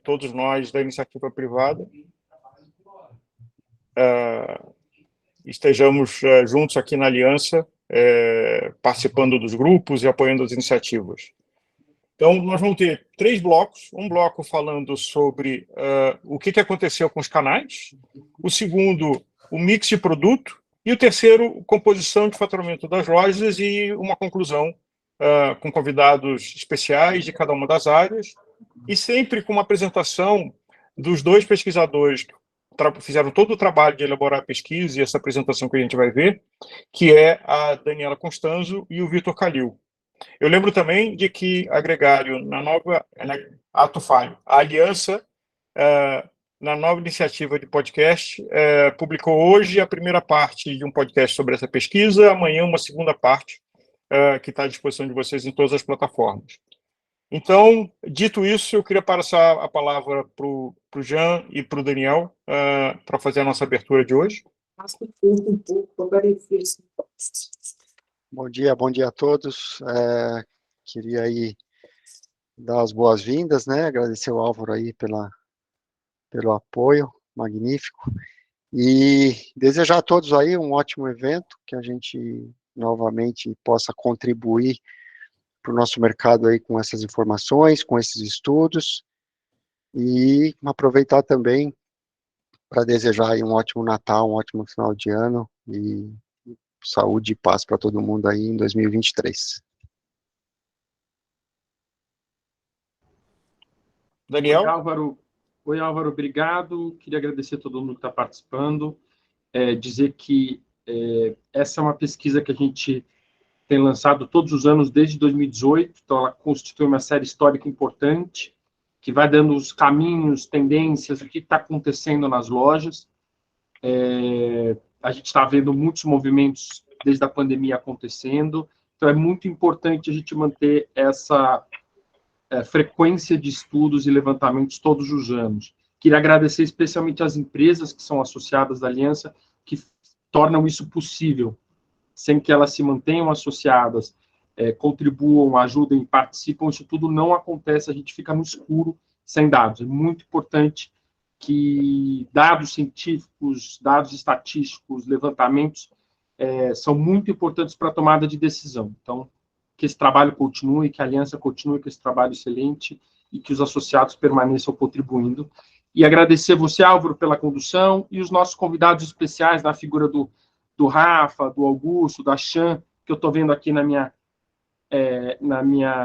todos nós da iniciativa privada estejamos juntos aqui na Aliança, participando dos grupos e apoiando as iniciativas. Então, nós vamos ter 3 blocos. Um bloco falando sobre o que aconteceu com os canais, o segundo, o mix de produto, e o terceiro, composição de faturamento das lojas e uma conclusão com convidados especiais de cada uma das áreas, e sempre com uma apresentação dos 2 pesquisadores que fizeram todo o trabalho de elaborar a pesquisa e essa apresentação que a gente vai ver, que é a Daniela Constanzo e o Vitor Calil. Eu lembro também de que a Gregário, na nova Ato Falho, a Aliança, na nova iniciativa de podcast, publicou hoje a primeira parte de um podcast sobre essa pesquisa, amanhã uma segunda parte, que está à disposição de vocês em todas as plataformas. Então, dito isso, eu queria passar a palavra para o Jean e para o Daniel para fazer a nossa abertura de hoje. Bom dia a todos. Queria aí dar as boas-vindas, né? Agradecer ao Álvaro aí pelo apoio magnífico e desejar a todos aí um ótimo evento, que a gente novamente possa contribuir para o nosso mercado aí com essas informações, com esses estudos, e aproveitar também para desejar aí um ótimo Natal, um ótimo final de ano, e saúde e paz para todo mundo aí em 2023. Daniel? Oi, Álvaro, obrigado. Queria agradecer a todo mundo que está participando, dizer que essa é uma pesquisa que a gente tem lançado todos os anos desde 2018, então ela constitui uma série histórica importante, que vai dando os caminhos, tendências, o que está acontecendo nas lojas. A gente está vendo muitos movimentos desde a pandemia acontecendo, então é muito importante a gente manter essa frequência de estudos e levantamentos todos os anos. Queria agradecer especialmente às empresas que são associadas à Aliança, que tornam isso possível. Sem que elas se mantenham associadas, contribuam, ajudem, participam, isso tudo não acontece, a gente fica no escuro, sem dados. É muito importante que dados científicos, dados estatísticos, levantamentos, são muito importantes para a tomada de decisão. Então, que esse trabalho continue, que a Aliança continue com esse trabalho excelente e que os associados permaneçam contribuindo. E agradecer você, Álvaro, pela condução e os nossos convidados especiais, na figura do Rafa, do Augusto, da Chan, que eu estou vendo aqui na minha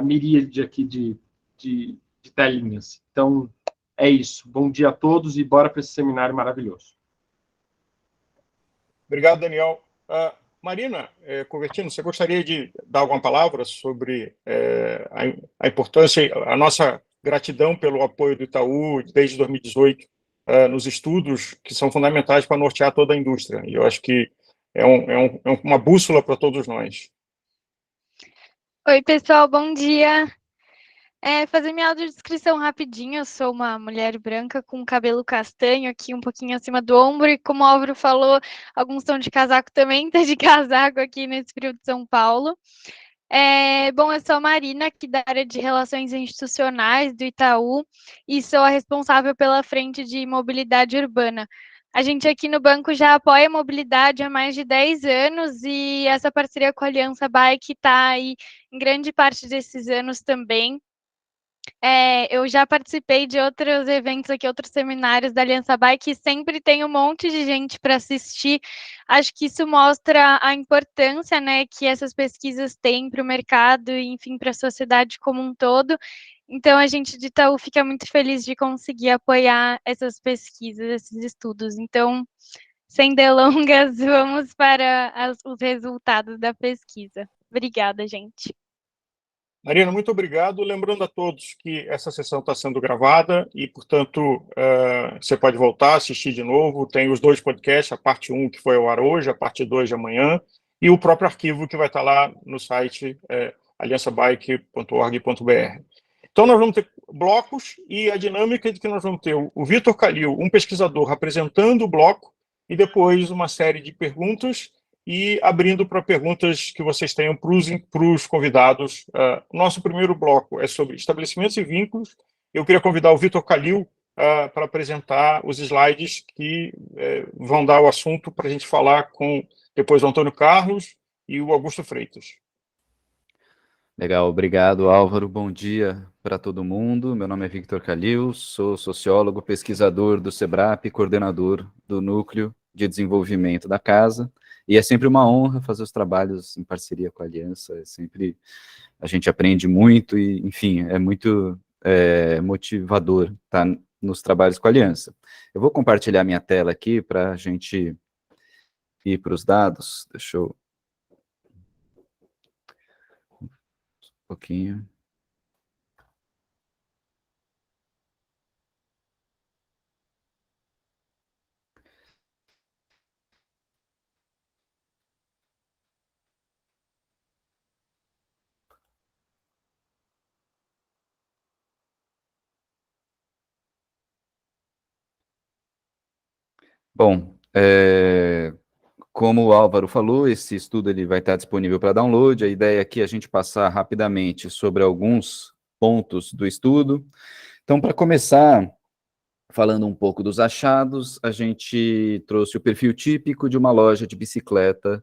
miríade aqui de telinhas. Então, é isso. Bom dia a todos e bora para esse seminário maravilhoso. Obrigado, Daniel. Marina Convertino, você gostaria de dar alguma palavra sobre a importância, a nossa gratidão pelo apoio do Itaú desde 2018 nos estudos que são fundamentais para nortear toda a indústria. E eu acho que é uma bússola para todos nós. Oi, pessoal, bom dia. Fazer minha audiodescrição rapidinho. Eu sou uma mulher branca com cabelo castanho aqui um pouquinho acima do ombro e, como o Álvaro falou, alguns estão de casaco também, tá de casaco aqui nesse frio de São Paulo. Bom, eu sou a Marina, aqui da área de Relações Institucionais do Itaú e sou a responsável pela frente de mobilidade urbana. A gente aqui no banco já apoia a mobilidade há mais de 10 anos e essa parceria com a Aliança Bike está aí em grande parte desses anos também. Eu já participei de outros eventos aqui, outros seminários da Aliança Bike, e sempre tem um monte de gente para assistir. Acho que isso mostra a importância, né, que essas pesquisas têm para o mercado e, enfim, para a sociedade como um todo. Então, a gente de Itaú fica muito feliz de conseguir apoiar essas pesquisas, esses estudos. Então, sem delongas, vamos para os resultados da pesquisa. Obrigada, gente. Marina, muito obrigado. Lembrando a todos que essa sessão está sendo gravada e, portanto, você pode voltar, assistir de novo. Tem os 2 podcasts, a parte 1 que foi ao ar hoje, a parte 2 de amanhã, e o próprio arquivo que vai estar lá no site aliançabike.org.br. Então, nós vamos ter blocos e a dinâmica de que nós vamos ter o Vitor Calil, um pesquisador, apresentando o bloco, e depois uma série de perguntas e abrindo para perguntas que vocês tenham para os convidados. O nosso primeiro bloco é sobre estabelecimentos e vínculos, eu queria convidar o Vitor Calil para apresentar os slides que vão dar o assunto para a gente falar com depois o Antônio Carlos e o Augusto Freitas. Legal, obrigado, Álvaro. Bom dia para todo mundo. Meu nome é Victor Calil, sou sociólogo, pesquisador do SEBRAP, coordenador do Núcleo de Desenvolvimento da Casa, e é sempre uma honra fazer os trabalhos em parceria com a Aliança, a gente aprende muito e, enfim, é muito motivador estar nos trabalhos com a Aliança. Eu vou compartilhar minha tela aqui para a gente ir para os dados. Deixa eu... um pouquinho. Bom, como o Álvaro falou, esse estudo ele vai estar disponível para download. A ideia aqui é a gente passar rapidamente sobre alguns pontos do estudo. Então, para começar, falando um pouco dos achados, a gente trouxe o perfil típico de uma loja de bicicleta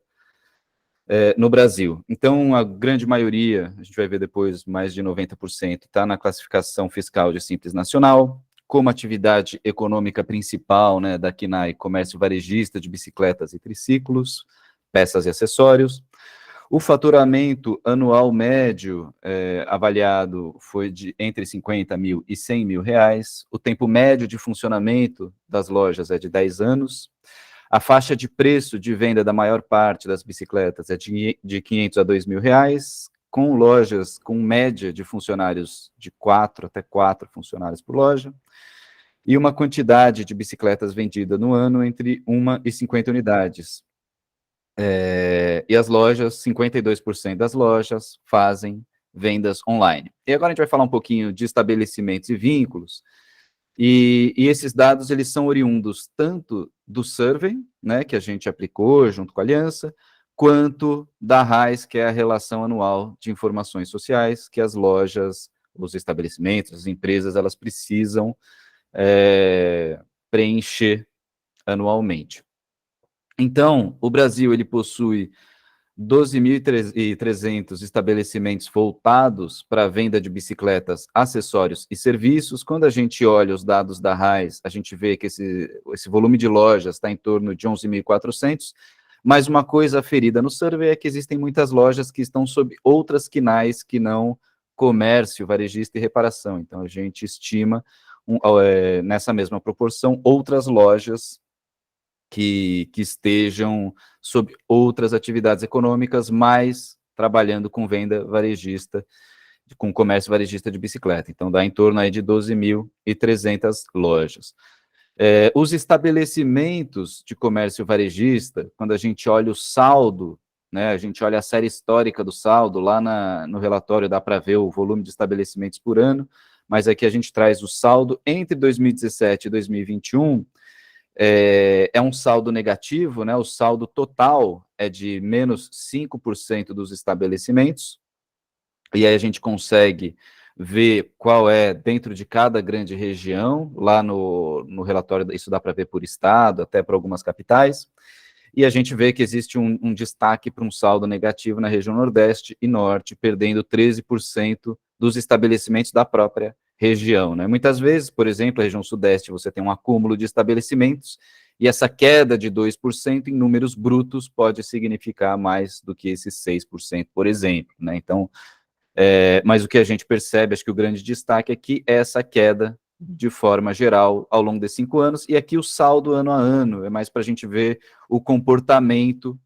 no Brasil. Então, a grande maioria, a gente vai ver depois, mais de 90%, está na classificação fiscal de Simples Nacional, como atividade econômica principal, né, da KNAI, comércio varejista de bicicletas e triciclos, peças e acessórios. O faturamento anual médio avaliado foi de entre 50 mil e 100 mil reais. O tempo médio de funcionamento das lojas é de 10 anos. A faixa de preço de venda da maior parte das bicicletas é de 500 a 2 mil reais, com lojas com média de funcionários de 4 até 4 funcionários por loja, e uma quantidade de bicicletas vendida no ano entre 1 e 50 unidades. E as lojas, 52% das lojas fazem vendas online. E agora a gente vai falar um pouquinho de estabelecimentos e vínculos, e esses dados, eles são oriundos tanto do survey, né, que a gente aplicou junto com a Aliança, quanto da RAIS, que é a Relação Anual de Informações Sociais, que as lojas, os estabelecimentos, as empresas, elas precisam preencher anualmente. Então, o Brasil, ele possui 12.300 estabelecimentos voltados para a venda de bicicletas, acessórios e serviços. Quando a gente olha os dados da RAIS, a gente vê que esse volume de lojas está em torno de 11.400, mas uma coisa aferida no survey é que existem muitas lojas que estão sob outras KNAIs que não comércio, varejista e reparação. Então, a gente estima, nessa mesma proporção, outras lojas que estejam sob outras atividades econômicas, mas trabalhando com venda varejista, com comércio varejista de bicicleta. Então, dá em torno aí de 12.300 lojas. Os estabelecimentos de comércio varejista, quando a gente olha o saldo, né, a gente olha a série histórica do saldo, lá no relatório dá para ver o volume de estabelecimentos por ano, mas aqui a gente traz o saldo entre 2017 e 2021, é um saldo negativo, né? O saldo total é de menos 5% dos estabelecimentos, e aí a gente consegue ver qual é dentro de cada grande região, lá no relatório, isso dá para ver por estado, até para algumas capitais, e a gente vê que existe um destaque para um saldo negativo na região Nordeste e Norte, perdendo 13% dos estabelecimentos da própria região, né? Muitas vezes, por exemplo, a região Sudeste, você tem um acúmulo de estabelecimentos, e essa queda de 2% em números brutos pode significar mais do que esses 6%, por exemplo, né? Então, mas o que a gente percebe, acho que o grande destaque aqui é essa queda de forma geral ao longo desses 5 anos, e aqui o saldo ano a ano, é mais para a gente ver o comportamento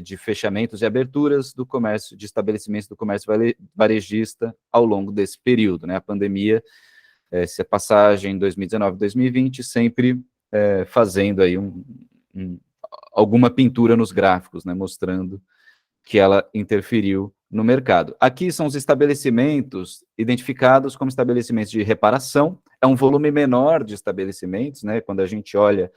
de fechamentos e aberturas do comércio, de estabelecimentos do comércio varejista ao longo desse período, né? A pandemia, essa passagem 2019 2020, sempre fazendo aí alguma pintura nos gráficos, né? Mostrando que ela interferiu no mercado. Aqui são os estabelecimentos identificados como estabelecimentos de reparação, é um volume menor de estabelecimentos, né? Quando a gente olha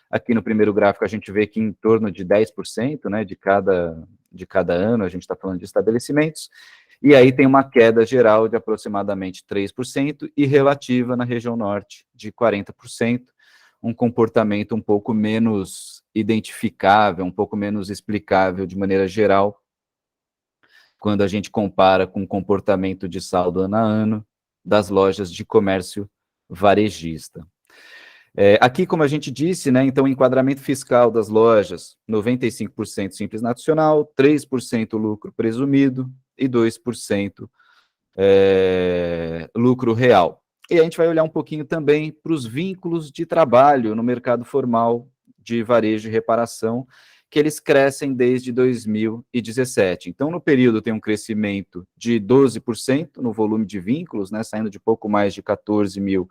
aqui no primeiro gráfico, a gente vê que em torno de 10%, né, de cada ano, a gente está falando de estabelecimentos, E aí tem uma queda geral de aproximadamente 3% e relativa na região norte de 40%, um comportamento um pouco menos identificável, um pouco menos explicável de maneira geral, quando a gente compara com o comportamento de saldo ano a ano das lojas de comércio varejista. Aqui, como a gente disse, né, então, o enquadramento fiscal das lojas, 95% Simples Nacional, 3% lucro presumido e 2% lucro real. E a gente vai olhar um pouquinho também para os vínculos de trabalho no mercado formal de varejo e reparação, que eles crescem desde 2017. Então, no período tem um crescimento de 12% no volume de vínculos, né, saindo de pouco mais de 14 mil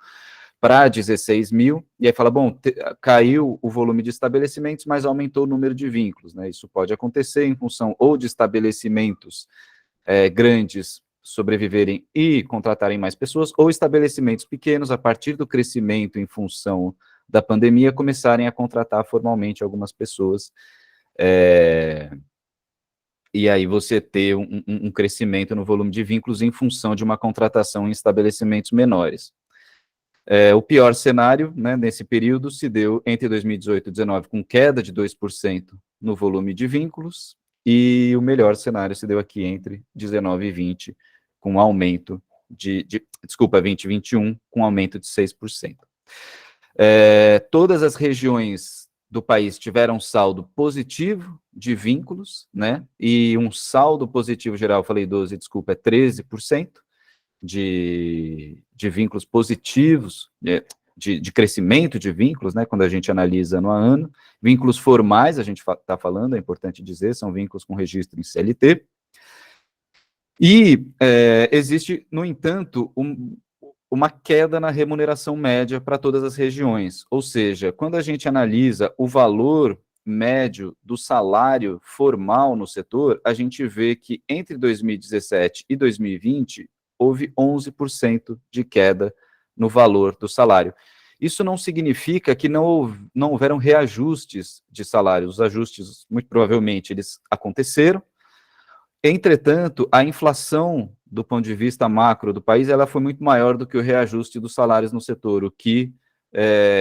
para 16 mil, e aí fala, bom, caiu o volume de estabelecimentos, mas aumentou o número de vínculos, né? Isso pode acontecer em função ou de estabelecimentos grandes sobreviverem e contratarem mais pessoas, ou estabelecimentos pequenos, a partir do crescimento em função da pandemia, começarem a contratar formalmente algumas pessoas, e aí você ter um crescimento no volume de vínculos em função de uma contratação em estabelecimentos menores. O pior cenário, né, nesse período se deu entre 2018 e 2019, com queda de 2% no volume de vínculos, e o melhor cenário se deu aqui entre 19 e 20, com aumento desculpa, 20 e 21, com aumento de 6%. Todas as regiões do país tiveram saldo positivo de vínculos, né, e um saldo positivo geral, falei 12, desculpa, é 13%, de vínculos positivos, de crescimento de vínculos, né, quando a gente analisa ano a ano. Vínculos formais, a gente está falando, é importante dizer, são vínculos com registro em CLT. E existe, no entanto, uma queda na remuneração média para todas as regiões, ou seja, quando a gente analisa o valor médio do salário formal no setor, a gente vê que entre 2017 e 2020, houve 11% de queda no valor do salário. Isso não significa que não houveram reajustes de salários. Os ajustes, muito provavelmente, eles aconteceram. Entretanto, a inflação, do ponto de vista macro do país, ela foi muito maior do que o reajuste dos salários no setor, o que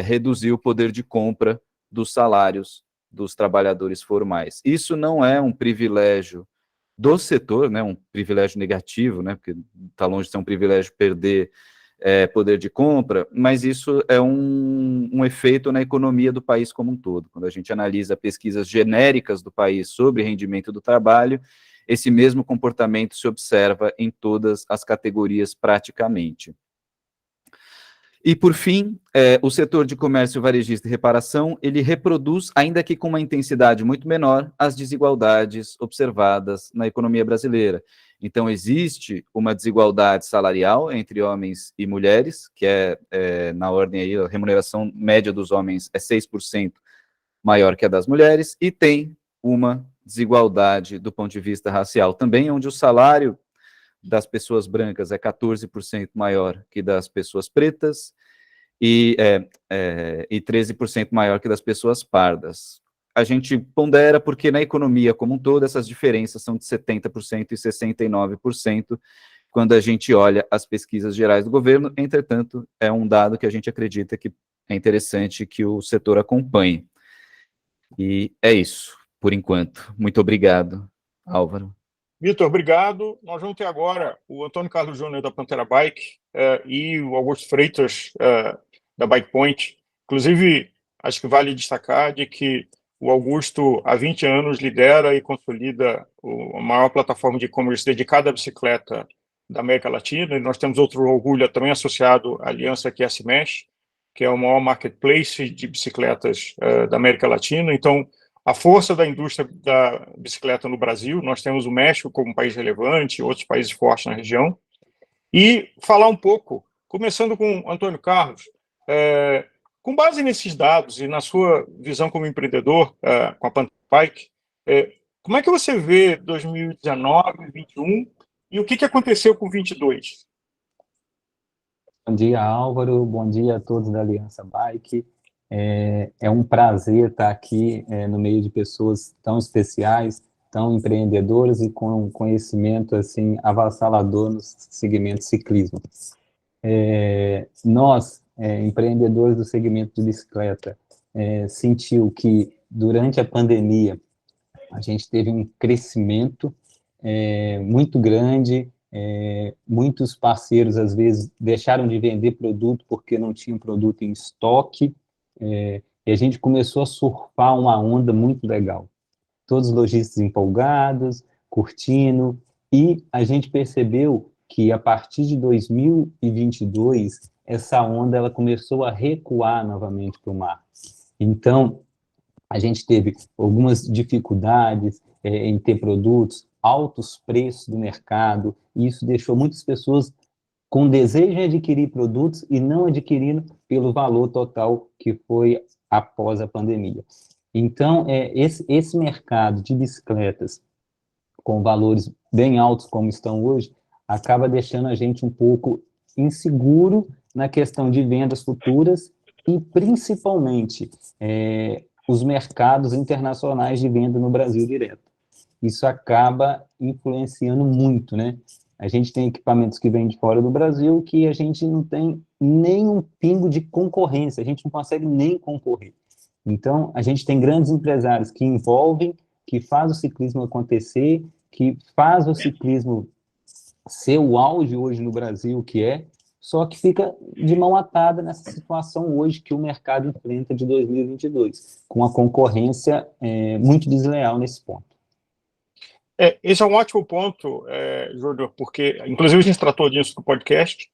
reduziu o poder de compra dos salários dos trabalhadores formais. Isso não é um privilégio do setor, né, um privilégio negativo, né, porque está longe de ser um privilégio perder poder de compra, mas isso é um efeito na economia do país como um todo. Quando a gente analisa pesquisas genéricas do país sobre rendimento do trabalho, esse mesmo comportamento se observa em todas as categorias praticamente. E, por fim, o setor de comércio varejista e reparação, ele reproduz, ainda que com uma intensidade muito menor, as desigualdades observadas na economia brasileira. Então, existe uma desigualdade salarial entre homens e mulheres, que na ordem aí, a remuneração média dos homens é 6% maior que a das mulheres, e tem uma desigualdade do ponto de vista racial também, onde o salário das pessoas brancas é 14% maior que das pessoas pretas e 13% maior que das pessoas pardas. A gente pondera porque na economia como um todo essas diferenças são de 70% e 69% quando a gente olha as pesquisas gerais do governo. Entretanto, é um dado que a gente acredita que é interessante que o setor acompanhe. E é isso, por enquanto. Muito obrigado, Álvaro. Vitor, obrigado. Nós vamos ter agora o Antônio Carlos Júnior da Pantera Bike e o Augusto Freitas da Bike Point. Inclusive, acho que vale destacar de que o Augusto, há 20 anos, lidera e consolida a maior plataforma de e-commerce dedicada à bicicleta da América Latina, e nós temos outro orgulho também associado à aliança que é a CIMESH, que é o maior marketplace de bicicletas da América Latina. Então, a força da indústria da bicicleta no Brasil, nós temos o México como um país relevante, outros países fortes na região, e falar um pouco, começando com Antônio Carlos, com base nesses dados e na sua visão como empreendedor com a Pantera Bike, como é que você vê 2019, 2021 e o que aconteceu com 2022? Bom dia, Álvaro. Bom dia a todos da Aliança Bike. É um prazer estar aqui no meio de pessoas tão especiais. tão empreendedores e com conhecimento assim avassalador no segmento ciclismo. Nós, empreendedores do segmento de bicicleta, sentiu que durante a pandemia a gente teve um crescimento muito grande, muitos parceiros, às vezes, deixaram de vender produto porque não tinham produto em estoque, e a gente começou a surfar uma onda muito legal. Todos os lojistas empolgados, curtindo, e a gente percebeu que, a partir de 2022, essa onda ela começou a recuar novamente para o mar. Então, a gente teve algumas dificuldades em ter produtos, altos preços do mercado, e isso deixou muitas pessoas com desejo de adquirir produtos e não adquirindo pelo valor total que foi após a pandemia. Então, esse mercado de bicicletas com valores bem altos como estão hoje, acaba deixando a gente um pouco inseguro na questão de vendas futuras e, principalmente, os mercados internacionais de venda no Brasil direto. Isso acaba influenciando muito, né? A gente tem equipamentos que vêm de fora do Brasil que a gente não tem nem um pingo de concorrência, a gente não consegue nem concorrer. Então, a gente tem grandes empresários que envolvem, que faz o ciclismo acontecer, que faz o ciclismo ser o auge hoje no Brasil, só que fica de mão atada nessa situação hoje que o mercado enfrenta de 2022, com a concorrência muito desleal nesse ponto. Esse é um ótimo ponto, Júlio, porque, inclusive, a gente tratou disso no podcast,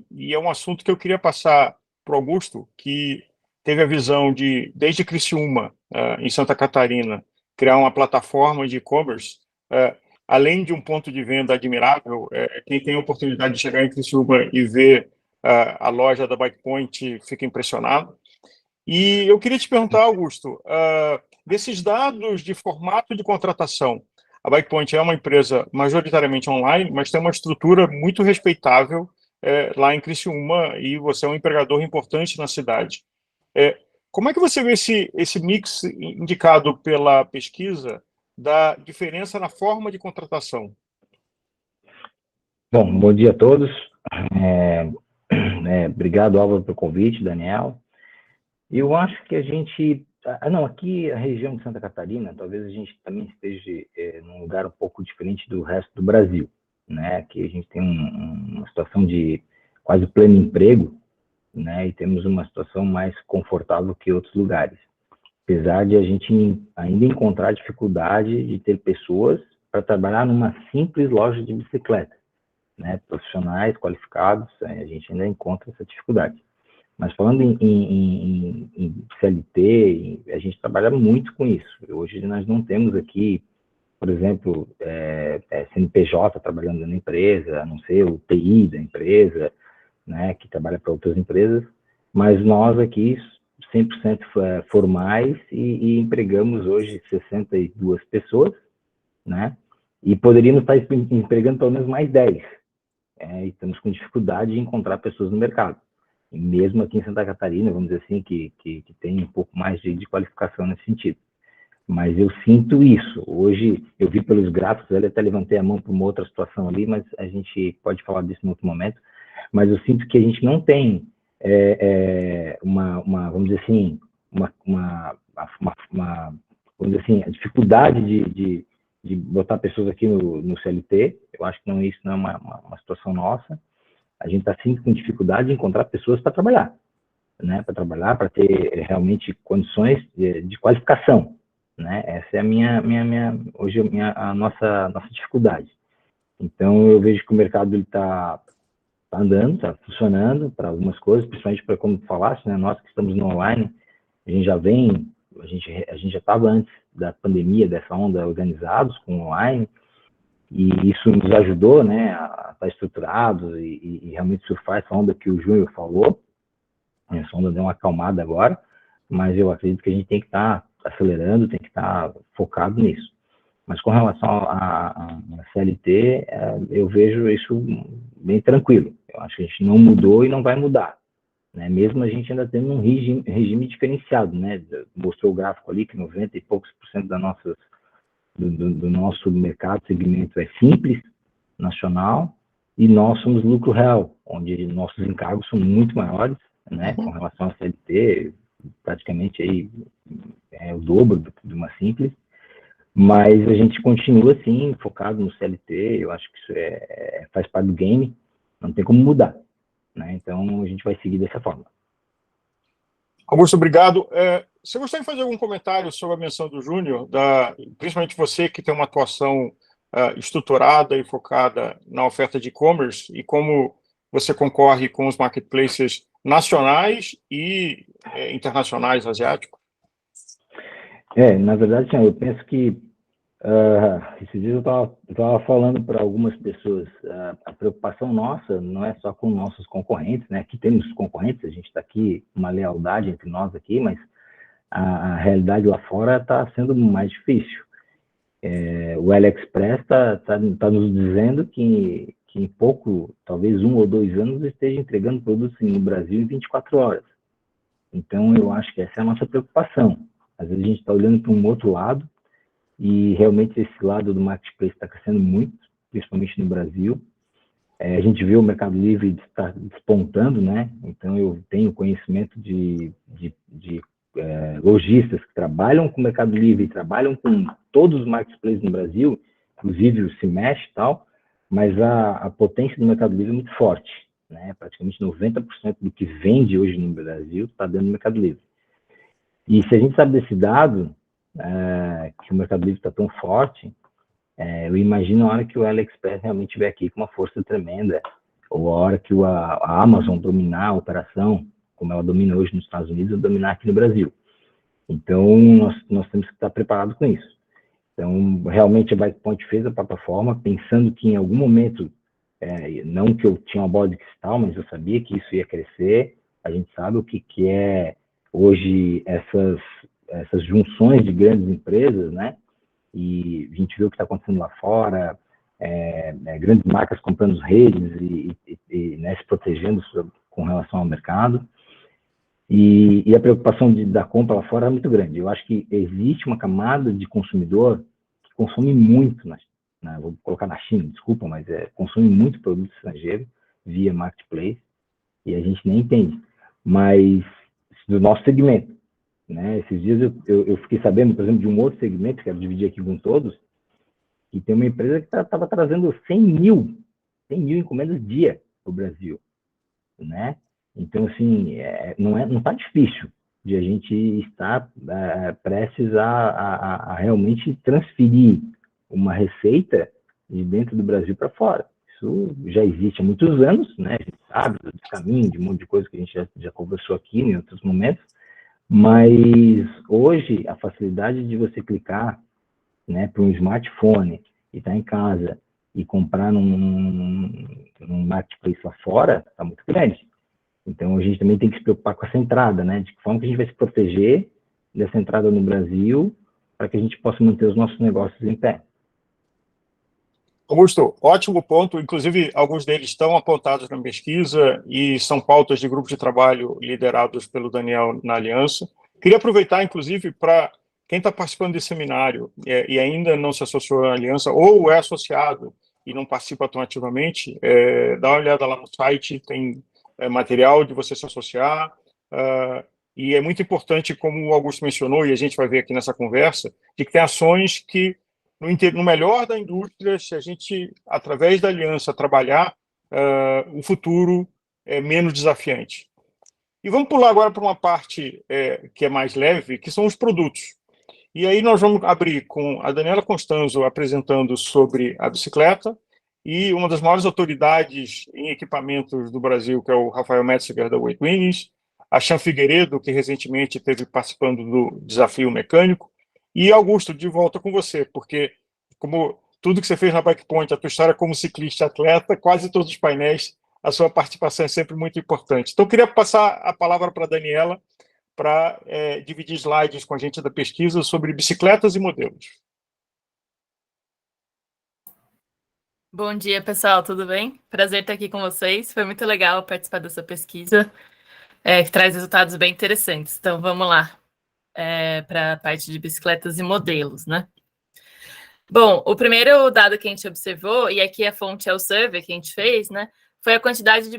e é um assunto que eu queria passar para o Augusto, que teve a visão de, desde Criciúma, em Santa Catarina, criar uma plataforma de e-commerce. Além de um ponto de venda admirável, quem tem a oportunidade de chegar em Criciúma e ver a loja da Bikepoint fica impressionado. E eu queria te perguntar, Augusto, desses dados de formato de contratação, a Bikepoint é uma empresa majoritariamente online, mas tem uma estrutura muito respeitável lá em Criciúma, e você é um empregador importante na cidade. Como é que você vê esse mix indicado pela pesquisa da diferença na forma de contratação? Bom dia a todos. Obrigado, Álvaro, pelo convite, Daniel. Eu acho que a gente... aqui a região de Santa Catarina, talvez a gente também esteja num lugar um pouco diferente do resto do Brasil, né? Que a gente tem uma situação de quase pleno emprego, né? E temos uma situação mais confortável que outros lugares. Apesar de a gente ainda encontrar dificuldade de ter pessoas para trabalhar numa simples loja de bicicleta, né? Profissionais qualificados, a gente ainda encontra essa dificuldade. Mas falando em CLT, a gente trabalha muito com isso. Hoje nós não temos aqui, por exemplo, CNPJ trabalhando na empresa, a não ser o TI da empresa, né, que trabalha para outras empresas, mas nós aqui 100% formais e empregamos hoje 62 pessoas, né, e poderíamos estar empregando pelo menos mais 10. E estamos com dificuldade de encontrar pessoas no mercado. E mesmo aqui em Santa Catarina, vamos dizer assim, que tem um pouco mais de qualificação nesse sentido. Mas eu sinto isso. Hoje, eu vi pelos gráficos, eu até levantei a mão para uma outra situação ali, mas a gente pode falar disso em outro momento. Mas eu sinto que a gente não tem vamos dizer assim, vamos dizer assim, a dificuldade de botar pessoas aqui no CLT. Eu acho que isso não é uma situação nossa. A gente está sim com dificuldade de encontrar pessoas para trabalhar, né? Para trabalhar, para ter realmente condições de qualificação, né? Essa é a nossa dificuldade. Então, eu vejo que o mercado está andando, está funcionando para algumas coisas, principalmente para, como tu falaste, né? Nós que estamos no online, a gente já estava antes da pandemia, dessa onda, organizados com online, e isso nos ajudou, né, a estar estruturados e realmente surfar essa onda que o Júnior falou. Essa onda deu uma acalmada agora, mas eu acredito que a gente tem que estar acelerando, tem que estar focado nisso. Mas com relação à CLT, eu vejo isso bem tranquilo. Eu acho que a gente não mudou e não vai mudar, né? Mesmo a gente ainda tendo um regime diferenciado, né? Mostrou o gráfico ali que 90 e poucos % das nossas do nosso mercado, segmento é simples, nacional, e nós somos lucro real, onde nossos encargos são muito maiores, né, com relação à CLT, praticamente aí é o dobro de uma simples, mas a gente continua, assim, focado no CLT, eu acho que isso faz parte do game, não tem como mudar, né, então a gente vai seguir dessa forma. Augusto, obrigado. Você gostaria de fazer algum comentário sobre a menção do Júnior, principalmente você que tem uma atuação estruturada e focada na oferta de e-commerce, e como você concorre com os marketplaces nacionais e internacionais asiáticos? Na verdade, sim, eu penso que esses dias eu estava falando para algumas pessoas, a preocupação nossa não é só com nossos concorrentes, né? Aqui temos concorrentes, a gente está aqui, uma lealdade entre nós aqui, mas a realidade lá fora está sendo mais difícil. O AliExpress tá nos dizendo que em pouco, talvez 1 ou 2 anos, esteja entregando produtos no Brasil em 24 horas. Então, eu acho que essa é a nossa preocupação. Às vezes a gente está olhando para um outro lado, e realmente esse lado do marketplace está crescendo muito, principalmente no Brasil. A gente vê o Mercado Livre estar despontando, né? Então eu tenho conhecimento de lojistas que trabalham com o Mercado Livre, trabalham com todos os marketplaces no Brasil, inclusive o Cimesh e tal, mas a potência do Mercado Livre é muito forte, né? Praticamente 90% do que vende hoje no Brasil está dentro do Mercado Livre. E se a gente sabe desse dado, que o Mercado Livre está tão forte, eu imagino a hora que o AliExpress realmente estiver aqui com uma força tremenda, ou a hora que a Amazon dominar a operação, como ela domina hoje nos Estados Unidos, dominar aqui no Brasil. Então, nós temos que estar preparados com isso. Então, realmente a Bikepoint fez a plataforma, pensando que em algum momento, não que eu tinha uma bola de cristal, mas eu sabia que isso ia crescer. A gente sabe o que é hoje essas junções de grandes empresas, né? E a gente vê o que está acontecendo lá fora, grandes marcas comprando redes e né, se protegendo com relação ao mercado. E a preocupação da compra lá fora é muito grande. Eu acho que existe uma camada de consumidor que consome muito, vou colocar na China, desculpa, mas consome muito produto estrangeiro via marketplace, e a gente nem entende. Mas do nosso segmento, né? Esses dias eu fiquei sabendo, por exemplo, de um outro segmento, quero dividir aqui com todos, que tem uma empresa que estava trazendo 100 mil encomendas dia para o Brasil, né? Então, assim, não está difícil de a gente estar prestes a realmente transferir uma receita de dentro do Brasil para fora. Isso já existe há muitos anos, né? A gente sabe do caminho, de um monte de coisa que a gente já conversou aqui em outros momentos, mas hoje a facilidade de você clicar, né, para um smartphone e estar em casa e comprar num marketplace lá fora está muito grande. Então a gente também tem que se preocupar com essa entrada, né? De que forma que a gente vai se proteger dessa entrada no Brasil para que a gente possa manter os nossos negócios em pé. Augusto, ótimo ponto. Inclusive, alguns deles estão apontados na pesquisa e são pautas de grupos de trabalho liderados pelo Daniel na Aliança. Queria aproveitar, inclusive, para quem está participando desse seminário e ainda não se associou à Aliança ou é associado e não participa tão ativamente, dá uma olhada lá no site, tem material de você se associar. E é muito importante, como o Augusto mencionou, e a gente vai ver aqui nessa conversa, de que tem ações que no melhor da indústria, se a gente, através da aliança, trabalhar, o futuro é menos desafiante. E vamos pular agora para uma parte que é mais leve, que são os produtos. E aí nós vamos abrir com a Daniela Constanzo apresentando sobre a bicicleta e uma das maiores autoridades em equipamentos do Brasil, que é o Rafael Metziger, da Weight Wings, a Chan Figueiredo, que recentemente esteve participando do Desafio Mecânico, e Augusto, de volta com você, porque como tudo que você fez na Bikepoint, a tua história como ciclista atleta, quase todos os painéis, a sua participação é sempre muito importante. Então, eu queria passar a palavra para a Daniela para dividir slides com a gente da pesquisa sobre bicicletas e modelos. Bom dia, pessoal, tudo bem? Prazer estar aqui com vocês. Foi muito legal participar dessa pesquisa, que traz resultados bem interessantes. Então, vamos lá para a parte de bicicletas e modelos, né? Bom, o primeiro dado que a gente observou, e aqui a fonte é o survey que a gente fez, né, foi a quantidade de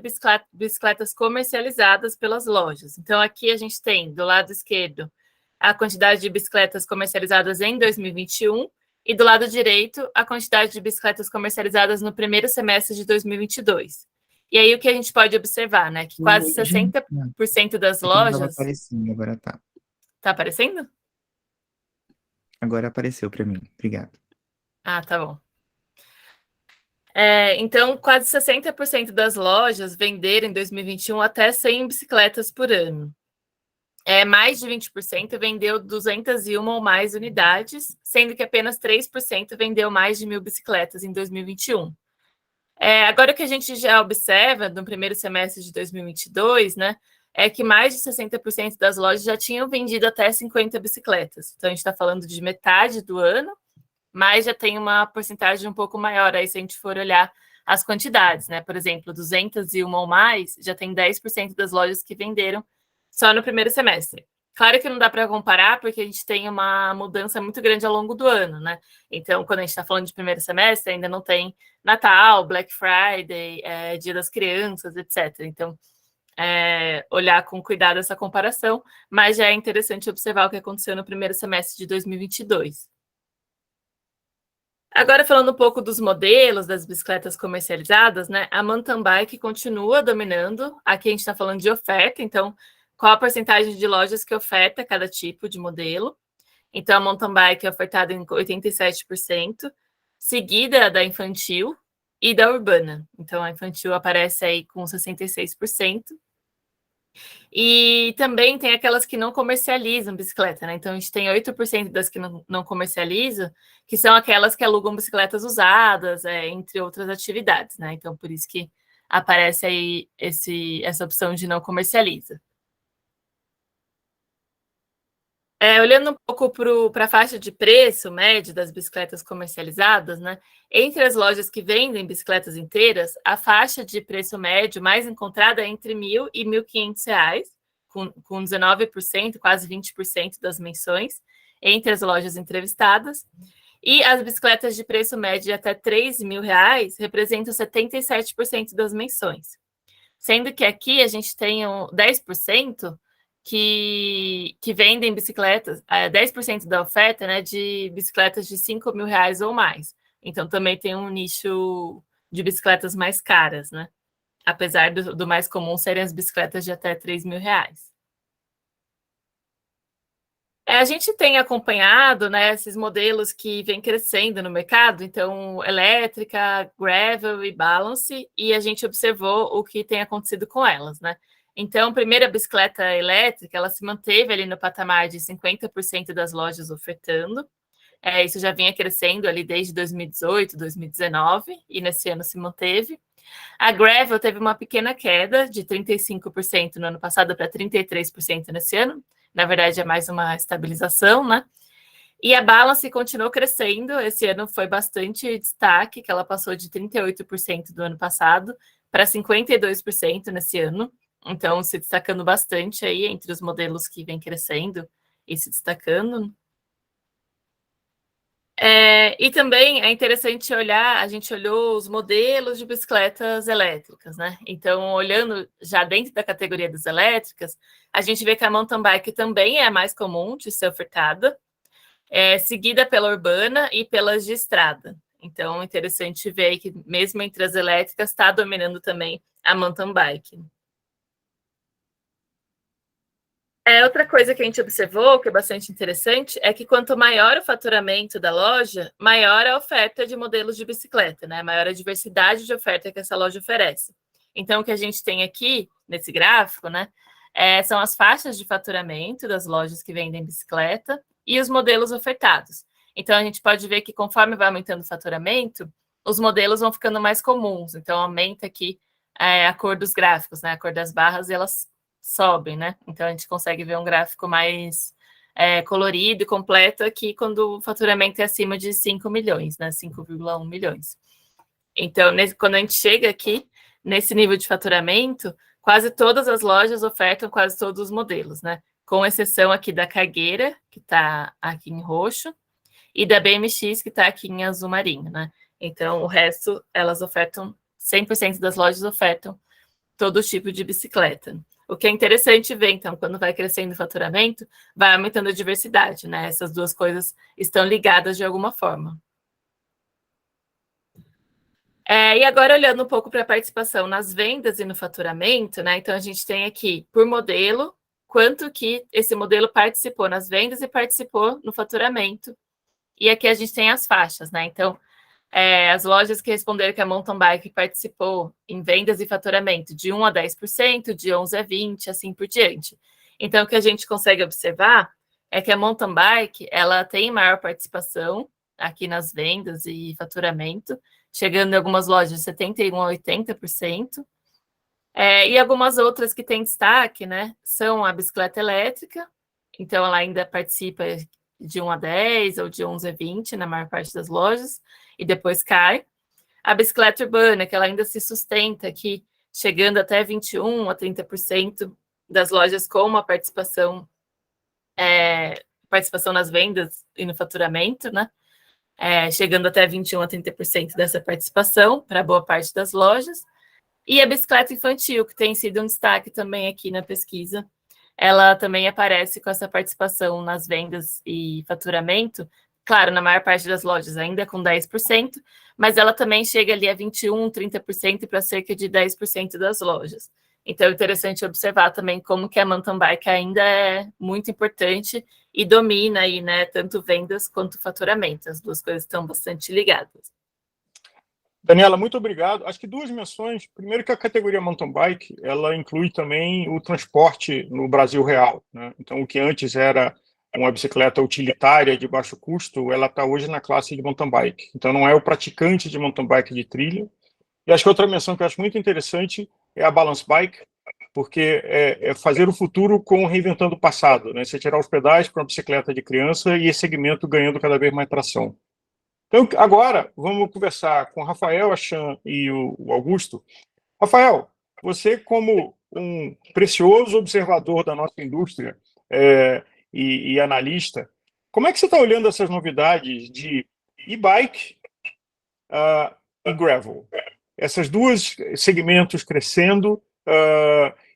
bicicletas comercializadas pelas lojas. Então, aqui a gente tem, do lado esquerdo, a quantidade de bicicletas comercializadas em 2021 e do lado direito, a quantidade de bicicletas comercializadas no primeiro semestre de 2022. E aí o que a gente pode observar, né, que quase 60% das lojas... Não estava aparecendo, agora tá. Tá aparecendo? Agora apareceu para mim, obrigado. Ah, tá bom. Então, quase 60% das lojas venderam em 2021 até 100 bicicletas por ano. Mais de 20% vendeu 201 ou mais unidades, sendo que apenas 3% vendeu mais de 1.000 bicicletas em 2021. Agora, o que a gente já observa no primeiro semestre de 2022, né, é que mais de 60% das lojas já tinham vendido até 50 bicicletas. Então, a gente está falando de metade do ano, mas já tem uma porcentagem um pouco maior aí se a gente for olhar as quantidades, né? Por exemplo, 201 ou mais, já tem 10% das lojas que venderam só no primeiro semestre. Claro que não dá para comparar, porque a gente tem uma mudança muito grande ao longo do ano, né? Então, quando a gente está falando de primeiro semestre, ainda não tem Natal, Black Friday, Dia das Crianças, etc. Então, olhar com cuidado essa comparação, mas já é interessante observar o que aconteceu no primeiro semestre de 2022. Agora, falando um pouco dos modelos das bicicletas comercializadas, né? A mountain bike continua dominando. Aqui a gente está falando de oferta, então, qual a porcentagem de lojas que oferta cada tipo de modelo? Então, a mountain bike é ofertada em 87%, seguida da infantil e da urbana. Então, a infantil aparece aí com 66%. E também tem aquelas que não comercializam bicicleta, né? Então, a gente tem 8% das que não comercializam, que são aquelas que alugam bicicletas usadas, entre outras atividades, né? Então, por isso que aparece aí essa opção de não comercializa. Olhando um pouco para a faixa de preço médio das bicicletas comercializadas, né? Entre as lojas que vendem bicicletas inteiras, a faixa de preço médio mais encontrada é entre R$ 1.000 e R$ 1.500, com 19%, quase 20% das menções, entre as lojas entrevistadas. E as bicicletas de preço médio de até R$ 3.000 representam 77% das menções. Sendo que aqui a gente tem 10%, que vendem bicicletas, 10% da oferta, né, de bicicletas de R$ 5.000 ou mais. Então, também tem um nicho de bicicletas mais caras, né? Apesar do mais comum serem as bicicletas de até R$ 3.000. A gente tem acompanhado, né, esses modelos que vêm crescendo no mercado, então, elétrica, gravel e balance, e a gente observou o que tem acontecido com elas, né? Então, a primeira bicicleta elétrica, ela se manteve ali no patamar de 50% das lojas ofertando. Isso já vinha crescendo ali desde 2018, 2019, e nesse ano se manteve. A gravel teve uma pequena queda de 35% no ano passado para 33% nesse ano. Na verdade, é mais uma estabilização, né? E a balance continuou crescendo. Esse ano foi bastante destaque, que ela passou de 38% do ano passado para 52% nesse ano. Então, se destacando bastante aí entre os modelos que vem crescendo e se destacando. E também é interessante olhar, a gente olhou os modelos de bicicletas elétricas, né? Então, olhando já dentro da categoria das elétricas, a gente vê que a mountain bike também é a mais comum de ser ofertada, seguida pela urbana e pelas de estrada. Então, é interessante ver que mesmo entre as elétricas está dominando também a mountain bike. Outra coisa que a gente observou, que é bastante interessante, é que quanto maior o faturamento da loja, maior a oferta de modelos de bicicleta, né? Maior a diversidade de oferta que essa loja oferece. Então, o que a gente tem aqui, nesse gráfico, né, são as faixas de faturamento das lojas que vendem bicicleta e os modelos ofertados. Então, a gente pode ver que conforme vai aumentando o faturamento, os modelos vão ficando mais comuns. Então, aumenta aqui a cor dos gráficos, né? A cor das barras, e elas sobem, né? Então, a gente consegue ver um gráfico mais colorido e completo aqui quando o faturamento é acima de 5 milhões, né? 5,1 milhões. Então, quando a gente chega aqui, nesse nível de faturamento, quase todas as lojas ofertam quase todos os modelos, né? Com exceção aqui da Cargueira, que está aqui em roxo, e da BMX, que está aqui em azul marinho, né? Então, o resto, elas ofertam, 100% das lojas ofertam todo tipo de bicicleta. O que é interessante ver, então, quando vai crescendo o faturamento, vai aumentando a diversidade, né? Essas duas coisas estão ligadas de alguma forma. E agora, olhando um pouco para a participação nas vendas e no faturamento, né? Então, a gente tem aqui, por modelo, quanto que esse modelo participou nas vendas e participou no faturamento. E aqui a gente tem as faixas, né? Então, as lojas que responderam que a mountain bike participou em vendas e faturamento de 1 a 10%, de 11 a 20%, assim por diante. Então, o que a gente consegue observar é que a mountain bike, ela tem maior participação aqui nas vendas e faturamento, chegando em algumas lojas de 71% a 80%. E algumas outras que têm destaque, né, são a bicicleta elétrica, então ela ainda participa de 1 a 10 ou de 11 a 20 na maior parte das lojas, e depois cai. A bicicleta urbana, que ela ainda se sustenta aqui, chegando até 21% a 30% das lojas com uma participação nas vendas e no faturamento, né? Chegando até 21% a 30% dessa participação para boa parte das lojas. E a bicicleta infantil, que tem sido um destaque também aqui na pesquisa, ela também aparece com essa participação nas vendas e faturamento, claro, na maior parte das lojas ainda com 10%, mas ela também chega ali a 21%, 30% para cerca de 10% das lojas. Então, é interessante observar também como que a mountain bike ainda é muito importante e domina aí, né, tanto vendas quanto faturamento. As duas coisas estão bastante ligadas. Daniela, muito obrigado. Acho que duas menções. Primeiro que a categoria mountain bike, ela inclui também o transporte no Brasil real, né? Então, o que antes era uma bicicleta utilitária de baixo custo, ela está hoje na classe de mountain bike. Então, não é o praticante de mountain bike de trilha. E acho que outra menção que eu acho muito interessante é a balance bike, porque é fazer o futuro com reinventando o passado, né? Você tirar os pedais para uma bicicleta de criança e esse segmento ganhando cada vez mais tração. Então, agora, vamos conversar com o Rafael, a Chan e o Augusto. Rafael, você como um precioso observador da nossa indústria e analista, como é que você está olhando essas novidades de e-bike e gravel? Esses dois segmentos crescendo,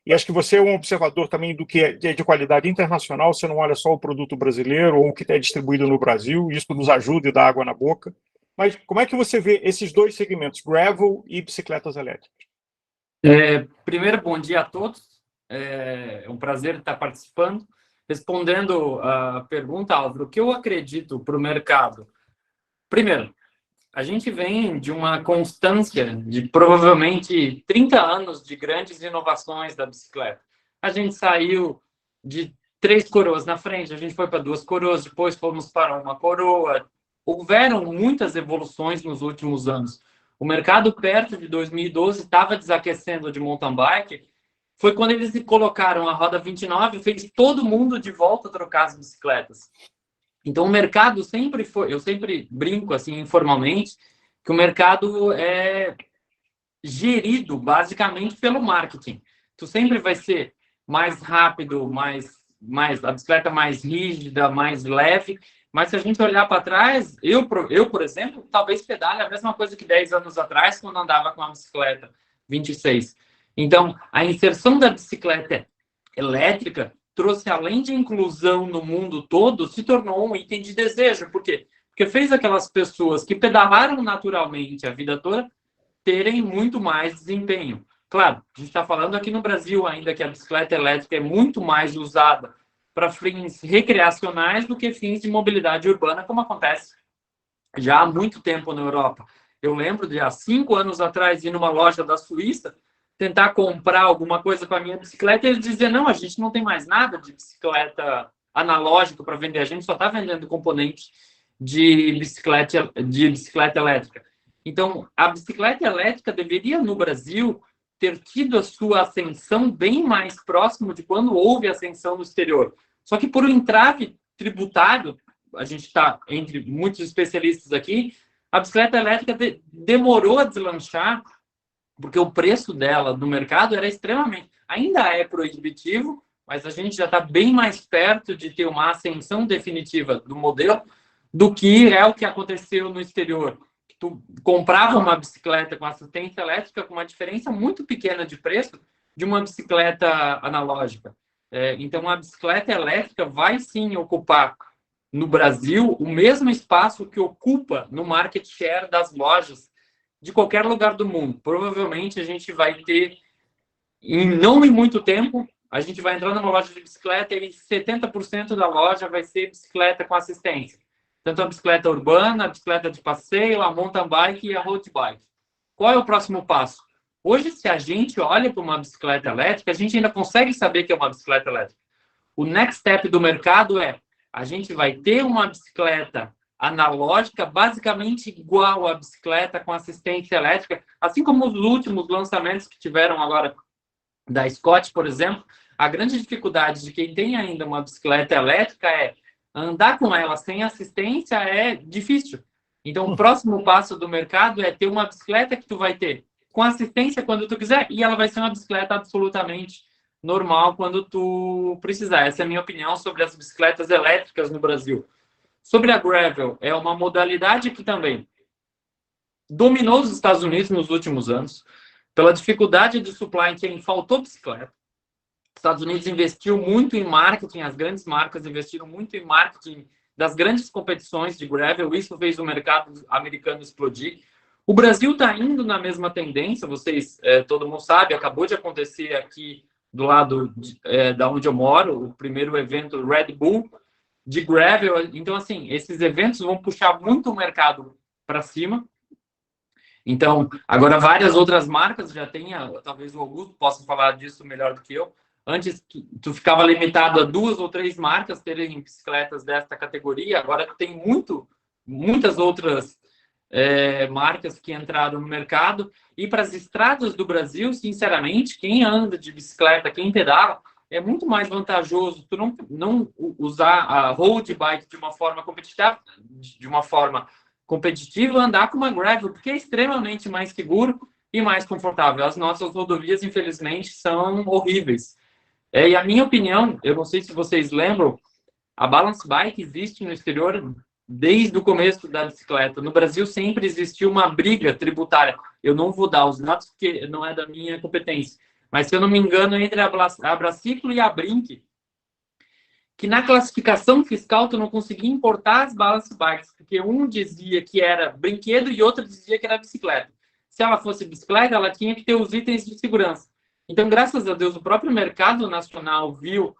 e acho que você é um observador também do que é de qualidade internacional, você não olha só o produto brasileiro ou o que é distribuído no Brasil, isso nos ajuda e dá água na boca. Mas como é que você vê esses dois segmentos, gravel e bicicletas elétricas? Primeiro, bom dia a todos. É um prazer estar participando. Respondendo a pergunta, Álvaro, o que eu acredito para o mercado? Primeiro, a gente vem de uma constância de provavelmente 30 anos de grandes inovações da bicicleta. A gente saiu de 3 coroas na frente, a gente foi para 2 coroas, depois fomos para 1 coroa. Houveram muitas evoluções nos últimos anos. O mercado, perto de 2012, estava desaquecendo de mountain bike. Foi quando eles colocaram a roda 29 e fez todo mundo de volta trocar as bicicletas. Então, o mercado sempre foi... Eu sempre brinco, assim, informalmente, que o mercado é gerido, basicamente, pelo marketing. Tu sempre vai ser mais rápido, a bicicleta mais rígida, mais leve. Mas se a gente olhar para trás, eu, por exemplo, talvez pedale a mesma coisa que 10 anos atrás, quando andava com uma bicicleta 26. Então, a inserção da bicicleta elétrica trouxe, além de inclusão no mundo todo, se tornou um item de desejo. Por quê? Porque fez aquelas pessoas que pedalaram naturalmente a vida toda terem muito mais desempenho. Claro, a gente está falando aqui no Brasil ainda que a bicicleta elétrica é muito mais usada para fins recreacionais do que fins de mobilidade urbana, como acontece já há muito tempo na Europa. Eu lembro de há 5 anos atrás ir numa loja da Suíça, tentar comprar alguma coisa com a minha bicicleta e eles diziam, não, a gente não tem mais nada de bicicleta analógica para vender, a gente só está vendendo componente de bicicleta elétrica. Então, a bicicleta elétrica deveria, no Brasil, ter tido a sua ascensão bem mais próximo de quando houve ascensão no exterior. Só que por um entrave tributário, a gente está entre muitos especialistas aqui, a bicicleta elétrica demorou a deslanchar, porque o preço dela no mercado era extremamente... Ainda é proibitivo, mas a gente já está bem mais perto de ter uma ascensão definitiva do modelo do que é o que aconteceu no exterior. Tu comprava uma bicicleta com assistência elétrica com uma diferença muito pequena de preço de uma bicicleta analógica. Então, a bicicleta elétrica vai sim ocupar no Brasil o mesmo espaço que ocupa no market share das lojas de qualquer lugar do mundo. Provavelmente a gente vai ter, não em muito tempo, a gente vai entrar numa loja de bicicleta e 70% da loja vai ser bicicleta com assistência. Tanto a bicicleta urbana, a bicicleta de passeio, a mountain bike e a road bike. Qual é o próximo passo? Hoje, se a gente olha para uma bicicleta elétrica, a gente ainda consegue saber que é uma bicicleta elétrica. O next step do mercado a gente vai ter uma bicicleta analógica basicamente igual à bicicleta com assistência elétrica, assim como os últimos lançamentos que tiveram agora da Scott, por exemplo. A grande dificuldade de quem tem ainda uma bicicleta elétrica andar com ela sem assistência é difícil. Então, o próximo passo do mercado é ter uma bicicleta que tu vai ter com assistência quando tu quiser, e ela vai ser uma bicicleta absolutamente normal quando tu precisar. Essa é a minha opinião sobre as bicicletas elétricas no Brasil. Sobre a gravel, é uma modalidade que também dominou os Estados Unidos nos últimos anos, pela dificuldade de supply chain, faltou bicicleta. Os Estados Unidos investiu muito em marketing, as grandes marcas investiram muito em marketing das grandes competições de gravel, isso fez o mercado americano explodir. O Brasil está indo na mesma tendência, todo mundo sabe, acabou de acontecer aqui do lado da onde eu moro, o primeiro evento Red Bull de gravel. Então, assim, esses eventos vão puxar muito o mercado para cima. Então, agora várias outras marcas já têm, talvez o Augusto possa falar disso melhor do que eu. Antes, tu ficava limitado a 2 ou 3 marcas terem bicicletas desta categoria, agora tem muitas outras marcas que entraram no mercado. E para as estradas do Brasil, sinceramente, quem anda de bicicleta, quem pedala, é muito mais vantajoso tu não usar a road bike de uma forma competitiva, andar com uma gravel, porque é extremamente mais seguro e mais confortável. As nossas rodovias, infelizmente, são horríveis. E a minha opinião, eu não sei se vocês lembram, a balance bike existe no exterior desde o começo da bicicleta. No Brasil sempre existiu uma briga tributária. Eu não vou dar os dados porque não é da minha competência, mas se eu não me engano, entre a Braciclo e a Brink, que na classificação fiscal tu não conseguia importar as balance bikes, porque um dizia que era brinquedo e outro dizia que era bicicleta. Se ela fosse bicicleta, ela tinha que ter os itens de segurança. Então, graças a Deus, o próprio mercado nacional viu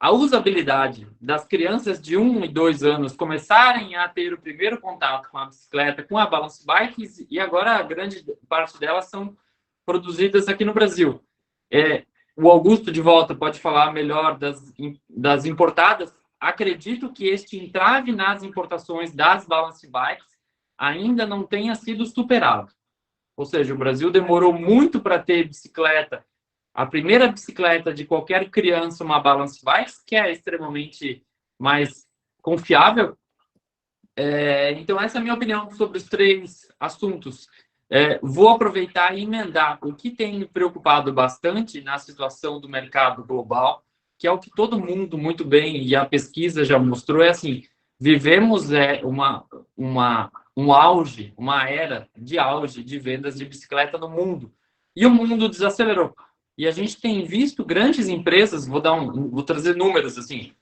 a usabilidade das crianças de 1 e 2 anos começarem a ter o primeiro contato com a bicicleta, com a balance bikes, e agora a grande parte delas são produzidas aqui no Brasil. O Augusto, de volta, pode falar melhor das importadas. Acredito que este entrave nas importações das balance bikes ainda não tenha sido superado. Ou seja, o Brasil demorou muito para ter bicicleta. A primeira bicicleta de qualquer criança, uma balance bike, que é extremamente mais confiável. Então, essa é a minha opinião sobre os 3 assuntos. Vou aproveitar e emendar o que tem me preocupado bastante na situação do mercado global, que é o que todo mundo muito bem, e a pesquisa já mostrou, assim, vivemos um auge, uma era de auge de vendas de bicicleta no mundo. E o mundo desacelerou. E a gente tem visto grandes empresas, vou trazer números, assim,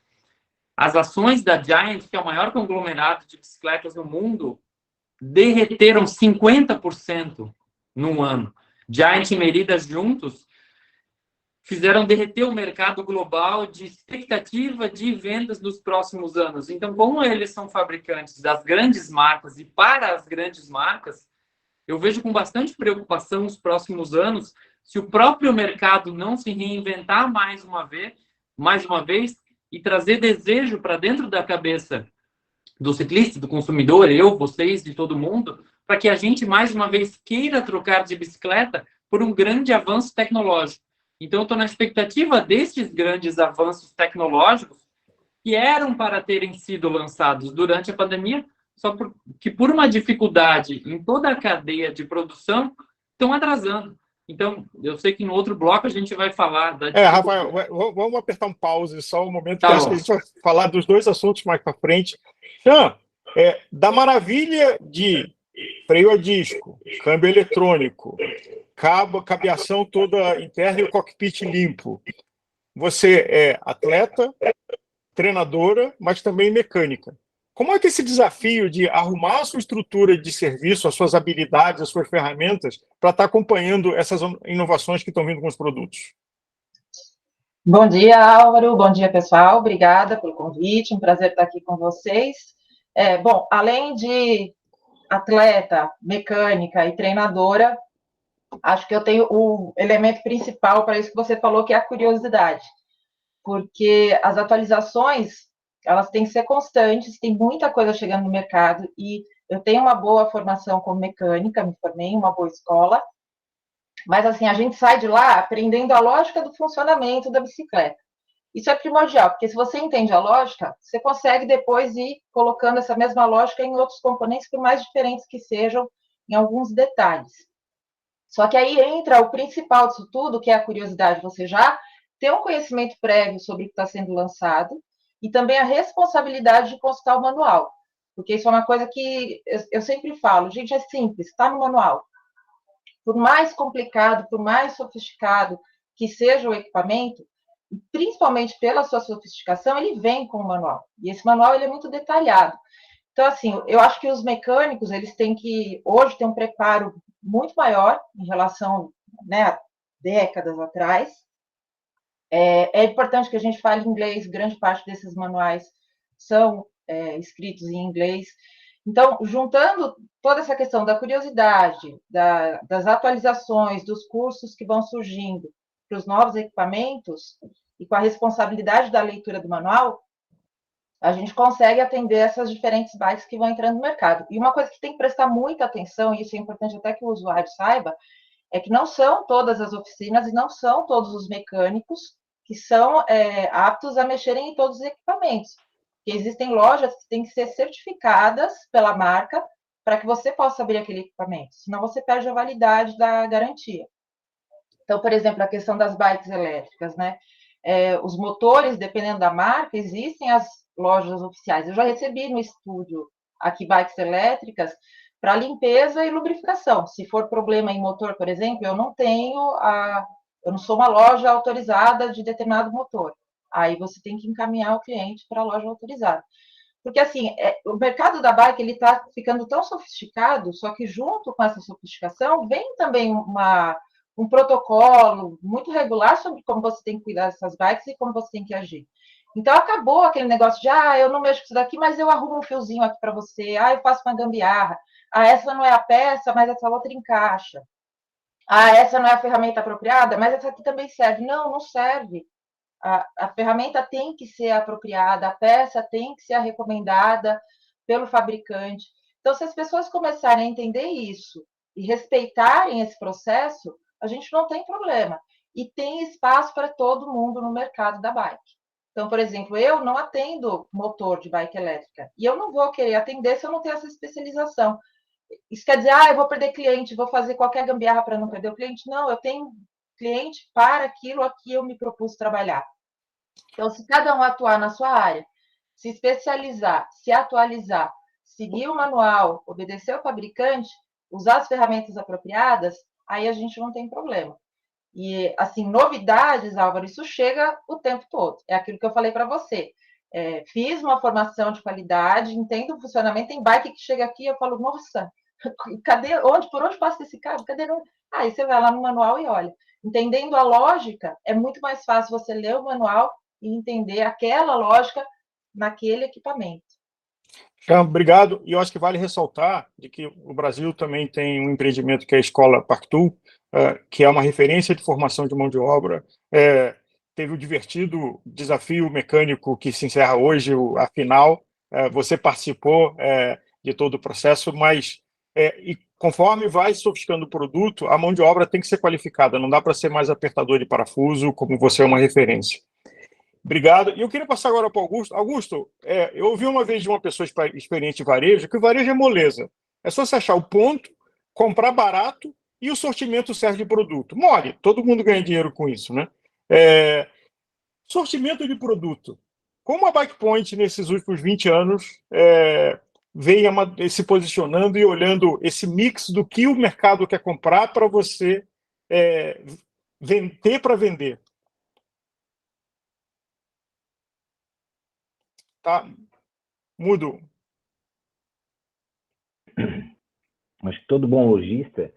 as ações da Giant, que é o maior conglomerado de bicicletas no mundo, derreteram 50% num ano. Giant e Merida juntos fizeram derreter o mercado global de expectativa de vendas nos próximos anos. Então, como eles são fabricantes das grandes marcas e para as grandes marcas, eu vejo com bastante preocupação os próximos anos se o próprio mercado não se reinventar mais uma vez e trazer desejo para dentro da cabeça do ciclista, do consumidor, vocês, de todo mundo, para que a gente, mais uma vez, queira trocar de bicicleta por um grande avanço tecnológico. Então, eu estou na expectativa desses grandes avanços tecnológicos que eram para terem sido lançados durante a pandemia, só que por uma dificuldade em toda a cadeia de produção, estão atrasando. Então, eu sei que no outro bloco a gente vai falar da... Rafael, vamos apertar um pause só um momento, Tá que acho bom. que a gente vai falar dos dois assuntos mais para frente. Xan, da maravilha de freio a disco, câmbio eletrônico, cabeação toda interna e o cockpit limpo, você é atleta, treinadora, mas também mecânica. Como é que esse desafio de arrumar a sua estrutura de serviço, as suas habilidades, as suas ferramentas, para estar acompanhando essas inovações que estão vindo com os produtos? Bom dia, Álvaro. Bom dia, pessoal. Obrigada pelo convite. Um prazer estar aqui com vocês. Bom, além de atleta, mecânica e treinadora, acho que eu tenho o elemento principal para isso que você falou, que é a curiosidade. Porque as atualizações, elas têm que ser constantes, tem muita coisa chegando no mercado, e eu tenho uma boa formação como mecânica, me formei em uma boa escola, mas assim, a gente sai de lá aprendendo a lógica do funcionamento da bicicleta. Isso é primordial, porque se você entende a lógica, você consegue depois ir colocando essa mesma lógica em outros componentes, por mais diferentes que sejam, em alguns detalhes. Só que aí entra o principal disso tudo, que é a curiosidade, você já ter um conhecimento prévio sobre o que está sendo lançado, e também a responsabilidade de consultar o manual, porque isso é uma coisa que eu sempre falo, gente, é simples, está no manual. Por mais complicado, por mais sofisticado que seja o equipamento, principalmente pela sua sofisticação, ele vem com o manual, e esse manual ele é muito detalhado. Então, assim, eu acho que os mecânicos, eles têm que, hoje, ter um preparo muito maior em relação, né, a décadas atrás. É importante que a gente fale inglês, grande parte desses manuais são escritos em inglês. Então, juntando toda essa questão da curiosidade, das atualizações, dos cursos que vão surgindo para os novos equipamentos, e com a responsabilidade da leitura do manual, a gente consegue atender essas diferentes bikes que vão entrando no mercado. E uma coisa que tem que prestar muita atenção, e isso é importante até que o usuário saiba, é que não são todas as oficinas e não são todos os mecânicos que são aptos a mexerem em todos os equipamentos. Porque existem lojas que têm que ser certificadas pela marca para que você possa abrir aquele equipamento, senão você perde a validade da garantia. Então, por exemplo, a questão das bikes elétricas, né? Os motores, dependendo da marca, existem as lojas oficiais. Eu já recebi no estúdio aqui bikes elétricas para limpeza e lubrificação. Se for problema em motor, por exemplo, eu não sou uma loja autorizada de determinado motor. Aí você tem que encaminhar o cliente para a loja autorizada. Porque, assim, o mercado da bike está ficando tão sofisticado, só que junto com essa sofisticação vem também um protocolo muito regular sobre como você tem que cuidar dessas bikes e como você tem que agir. Então, acabou aquele negócio de, eu não mexo com isso daqui, mas eu arrumo um fiozinho aqui para você, eu faço uma gambiarra, essa não é a peça, mas essa outra encaixa. Essa não é a ferramenta apropriada, mas essa aqui também serve. Não, não serve. A ferramenta tem que ser apropriada, a peça tem que ser a recomendada pelo fabricante. Então, se as pessoas começarem a entender isso e respeitarem esse processo, a gente não tem problema. E tem espaço para todo mundo no mercado da bike. Então, por exemplo, eu não atendo motor de bike elétrica. E eu não vou querer atender se eu não tenho essa especialização. Isso quer dizer, eu vou perder cliente, vou fazer qualquer gambiarra para não perder o cliente. Não, eu tenho cliente para aquilo a que eu me propus trabalhar. Então, se cada um atuar na sua área, se especializar, se atualizar, seguir o manual, obedecer ao fabricante, usar as ferramentas apropriadas, aí a gente não tem problema. E, assim, novidades, Álvaro, isso chega o tempo todo. É aquilo que eu falei para você. Fiz uma formação de qualidade, entendo o funcionamento, tem bike que chega aqui e eu falo, nossa, por onde passa esse carro? Aí você vai lá no manual e olha. Entendendo a lógica, é muito mais fácil você ler o manual e entender aquela lógica naquele equipamento. Obrigado. E eu acho que vale ressaltar de que o Brasil também tem um empreendimento que é a Escola Parktool, que é uma referência de formação de mão de obra. Teve o divertido desafio mecânico que se encerra hoje, a final. Você participou de todo o processo, mas e conforme vai sofisticando o produto, a mão de obra tem que ser qualificada, não dá para ser mais apertador de parafuso, como você é uma referência. Obrigado. E eu queria passar agora para o Augusto. Augusto, eu ouvi uma vez de uma pessoa experiente em varejo que o varejo é moleza. É só você achar o ponto, comprar barato e o sortimento serve de produto. Mole, todo mundo ganha dinheiro com isso, né? Sortimento de produto. Como a Bikepoint, nesses últimos 20 anos, vem se posicionando e olhando esse mix do que o mercado quer comprar para você ter para vender. Tá? Mudo. Acho que todo bom lojista,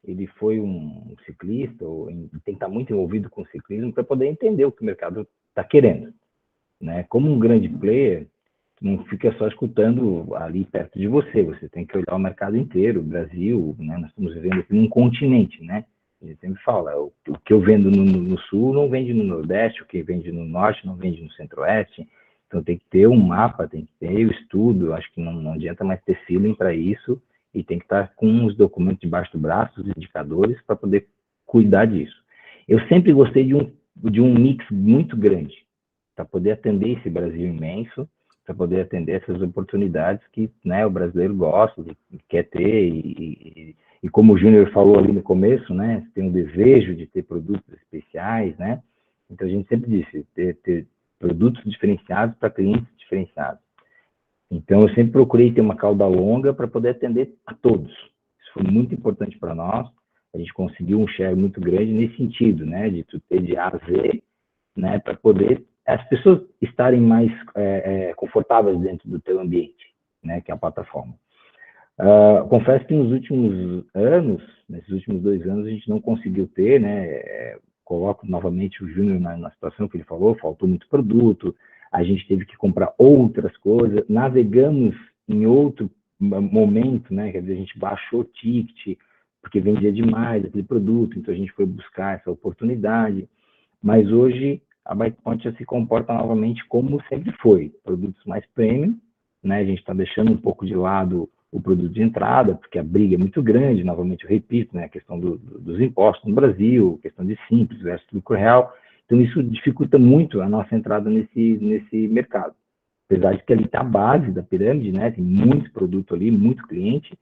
ele foi um ciclista, ou tem que estar muito envolvido com o ciclismo para poder entender o que o mercado está querendo, né? Como um grande player, não fica só escutando ali perto de você, você tem que olhar o mercado inteiro, o Brasil, né? Nós estamos vivendo aqui num continente, né? A gente sempre fala, o que eu vendo no sul não vende no nordeste, o que vende no norte não vende no centro-oeste, então tem que ter um mapa, tem que ter o estudo, acho que não adianta mais ter feeling para isso, e tem que estar com os documentos debaixo do braço, os indicadores, para poder cuidar disso. Eu sempre gostei de um mix muito grande, para poder atender esse Brasil imenso, para poder atender essas oportunidades que, né, o brasileiro gosta, quer ter, e como o Júnior falou ali no começo, né, tem um desejo de ter produtos especiais, né, então a gente sempre disse, ter produtos diferenciados para clientes diferenciados. Então, eu sempre procurei ter uma cauda longa para poder atender a todos. Isso foi muito importante para nós. A gente conseguiu um share muito grande nesse sentido, né? De tu ter de A a Z, né? Para poder as pessoas estarem mais confortáveis dentro do teu ambiente, né? Que é a plataforma. Confesso que nos últimos anos, nesses últimos 2 anos, a gente não conseguiu ter, né? Coloco novamente o Júnior na situação que ele falou, faltou muito produto, a gente teve que comprar outras coisas, navegamos em outro momento, né? Quer dizer, a gente baixou o ticket, porque vendia demais aquele produto, então a gente foi buscar essa oportunidade, mas hoje a Bikepoint já se comporta novamente como sempre foi, produtos mais premium, né? A gente está deixando um pouco de lado o produto de entrada, porque a briga é muito grande, novamente eu repito, né? A questão dos impostos no Brasil, questão de simples versus lucro real. Então, isso dificulta muito a nossa entrada nesse mercado. Apesar de que ali está a base da pirâmide, né? Tem muito produto ali, muito cliente,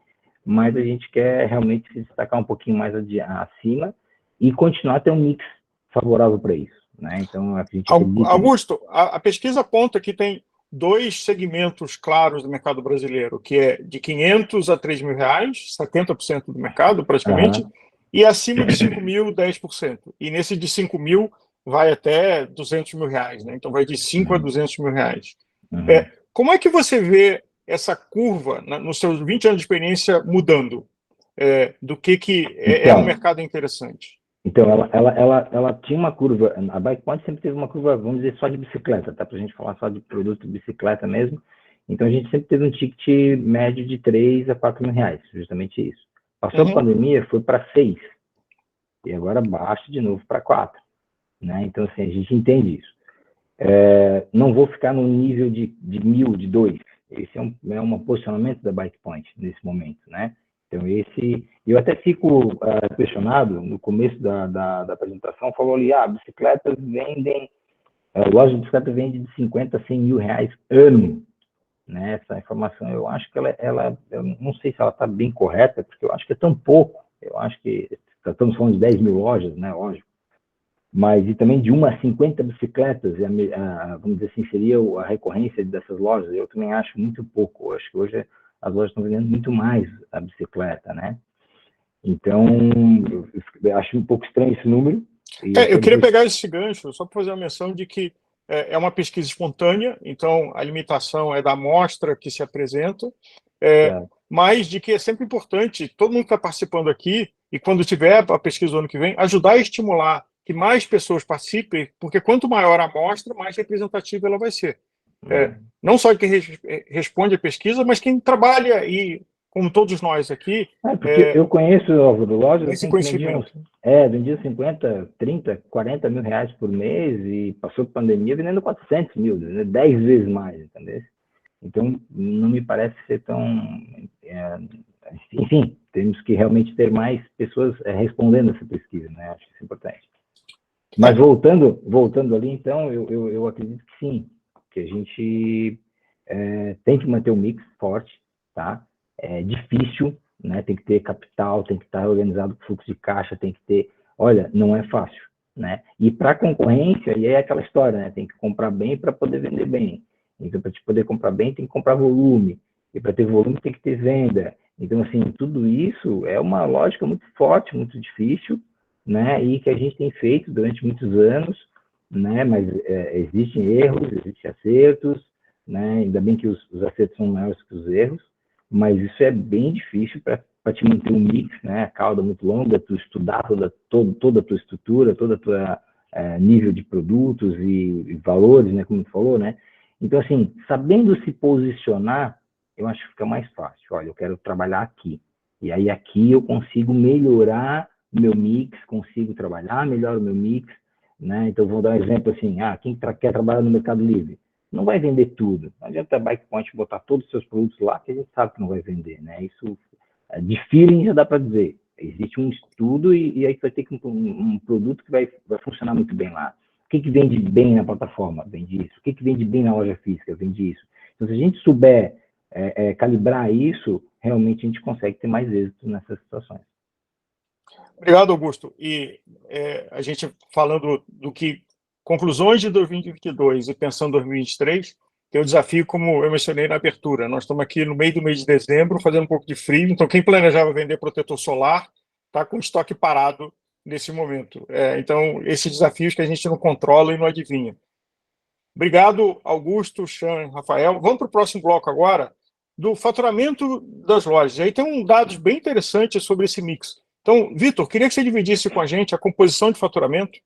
mas a gente quer realmente se destacar um pouquinho mais acima e continuar a ter um mix favorável para isso, né? Então, a gente acredita... Augusto, a pesquisa aponta que tem 2 segmentos claros do mercado brasileiro, que é de 500 a 3 mil reais, 70% do mercado, praticamente, e acima de 5 mil, 10%. E nesse de 5 mil, vai até 200 mil reais, né? Então vai de 5 a 200 mil reais. Como é que você vê essa curva, nos seus 20 anos de experiência, mudando? Do que é um mercado interessante? Então, ela tinha uma curva, a Bikepoint sempre teve uma curva, vamos dizer, só de bicicleta, tá? Para a gente falar só de produto de bicicleta mesmo. Então, a gente sempre teve um ticket médio de 3 a 4 mil reais, justamente isso. Passou a pandemia, foi para 6. E agora baixa de novo para 4. Né? Então, assim, a gente entende isso. Não vou ficar no nível de 1.000, de 2. Esse é um posicionamento da Bikepoint nesse momento, né? Então, eu até fico questionado, no começo da apresentação, falou ali, bicicletas vendem, loja de bicicleta vende de 50 a 100 mil reais ano, né? Essa informação, eu acho que eu não sei se ela está bem correta, porque eu acho que é tão pouco, eu acho que estamos falando de 10 mil lojas, né? Lógico. Mas e também de 1 a 50 bicicletas, vamos dizer assim, seria a recorrência dessas lojas, eu também acho muito pouco. Eu acho que hoje as lojas estão vendendo muito mais a bicicleta, né? Então, eu acho um pouco estranho esse número. Eu queria pegar esse gancho, só para fazer uma menção de que é uma pesquisa espontânea, então a limitação é da amostra que se apresenta, mas de que é sempre importante, todo mundo que está participando aqui, e quando tiver a pesquisa do ano que vem, ajudar a estimular que mais pessoas participem, porque quanto maior a amostra, mais representativa ela vai ser. Não só quem responde a pesquisa, mas quem trabalha, e como todos nós aqui... porque eu conheço, Álvaro, lojas esse conhecimento. Vendia 50, 30, 40 mil reais por mês e passou por pandemia vendendo 400 mil, né? 10 vezes mais, entendeu? Então, não me parece ser tão... enfim, temos que realmente ter mais pessoas respondendo essa pesquisa, né? Acho que isso é importante. Mas voltando ali, então, eu acredito que sim, que a gente tem que manter o mix forte, tá? É difícil, né? Tem que ter capital, tem que estar organizado com fluxo de caixa, tem que ter... Olha, não é fácil, né? E para concorrência, e aí é aquela história, né? Tem que comprar bem para poder vender bem. Então, para te poder comprar bem, tem que comprar volume. E para ter volume, tem que ter venda. Então, assim, tudo isso é uma lógica muito forte, muito difícil, né? E que a gente tem feito durante muitos anos, né? Mas existem erros, existem acertos, né? Ainda bem que os acertos são maiores que os erros, mas isso é bem difícil para te manter um mix, né? A cauda muito longa, tu estudar toda a tua estrutura, toda a tua nível de produtos e valores, né? Como tu falou, né? Então, assim, sabendo se posicionar, eu acho que fica mais fácil. Olha, eu quero trabalhar aqui. E aí aqui eu consigo melhorar o meu mix, consigo trabalhar melhor o meu mix, né? Então, vou dar um exemplo assim, quem quer trabalhar no Mercado Livre? Não vai vender tudo. Não adianta a Bikepoint botar todos os seus produtos lá, que a gente sabe que não vai vender, né? Isso, de feeling, já dá para dizer. Existe um estudo e aí vai ter um produto que vai funcionar muito bem lá. O que vende bem na plataforma? Vende isso. O que vende bem na loja física? Vende isso. Então, se a gente souber calibrar isso, realmente a gente consegue ter mais êxito nessas situações. Obrigado, Augusto. E a gente falando do que conclusões de 2022 e pensando em 2023, tem o desafio, como eu mencionei na abertura. Nós estamos aqui no meio do mês de dezembro, fazendo um pouco de frio, então quem planejava vender protetor solar está com o estoque parado nesse momento. Então, esses desafios que a gente não controla e não adivinha. Obrigado, Augusto, Chan, Rafael. Vamos para o próximo bloco agora, do faturamento das lojas. E aí tem dados bem interessantes sobre esse mix. Então, Vitor, queria que você dividisse com a gente a composição de faturamento,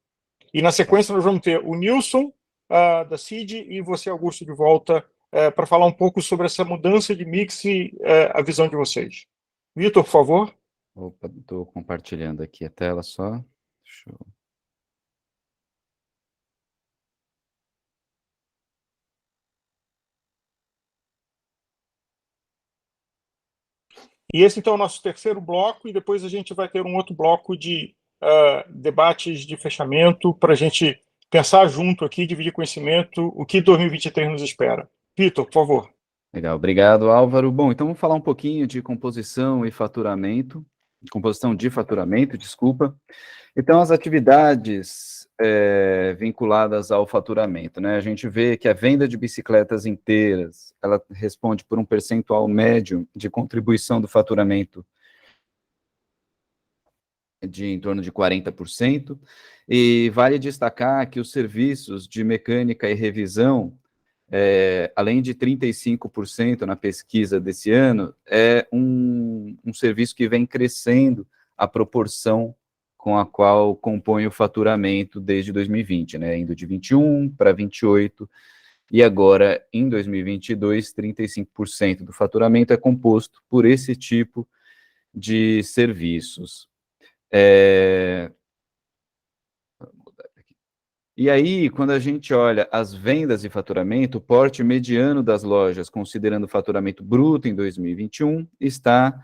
e na sequência nós vamos ter o Nilson, da CID, e você, Augusto, de volta, para falar um pouco sobre essa mudança de mix e a visão de vocês. Vitor, por favor. Opa, estou compartilhando aqui a tela só. Deixa eu... E esse, então, é o nosso terceiro bloco, e depois a gente vai ter um outro bloco de debates de fechamento para a gente pensar junto aqui, dividir conhecimento, o que 2023 nos espera. Vitor, por favor. Legal, obrigado, Álvaro. Bom, então vamos falar um pouquinho de composição de faturamento, desculpa. Então, as atividades vinculadas ao faturamento, né? A gente vê que a venda de bicicletas inteiras, ela responde por um percentual médio de contribuição do faturamento de em torno de 40%, e vale destacar que os serviços de mecânica e revisão, além de 35% na pesquisa desse ano, é um serviço que vem crescendo a proporção com a qual compõe o faturamento desde 2020, né, indo de 21 para 28, e agora, em 2022, 35% do faturamento é composto por esse tipo de serviços. E aí, quando a gente olha as vendas e faturamento, o porte mediano das lojas, considerando o faturamento bruto em 2021, está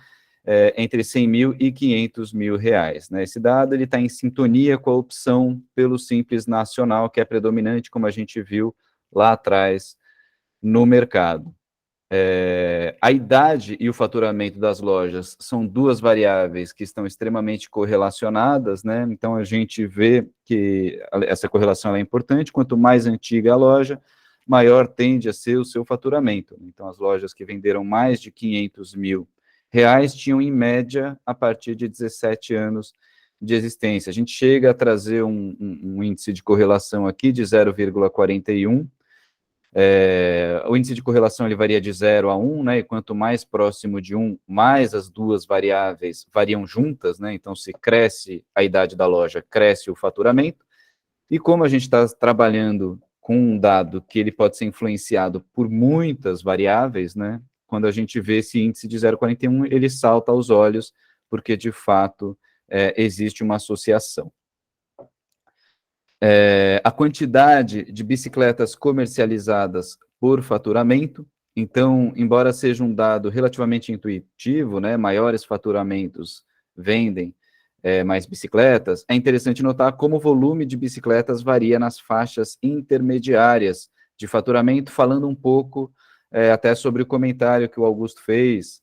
entre 100 mil e 500 mil reais. Né? Esse dado está em sintonia com a opção pelo Simples Nacional, que é predominante, como a gente viu lá atrás no mercado. A idade e o faturamento das lojas são duas variáveis que estão extremamente correlacionadas, né? Então, a gente vê que essa correlação é importante. Quanto mais antiga a loja, maior tende a ser o seu faturamento. Então, as lojas que venderam mais de 500 mil reais tinham, em média, a partir de 17 anos de existência. A gente chega a trazer um índice de correlação aqui de 0,41, o índice de correlação ele varia de 0 a 1, né, e quanto mais próximo de 1, mais as duas variáveis variam juntas, né, então se cresce a idade da loja, cresce o faturamento, e como a gente está trabalhando com um dado que ele pode ser influenciado por muitas variáveis, né, quando a gente vê esse índice de 0,41, ele salta aos olhos, porque de fato existe uma associação. A quantidade de bicicletas comercializadas por faturamento, então, embora seja um dado relativamente intuitivo, né, maiores faturamentos vendem mais bicicletas, é interessante notar como o volume de bicicletas varia nas faixas intermediárias de faturamento, falando um pouco até sobre o comentário que o Augusto fez,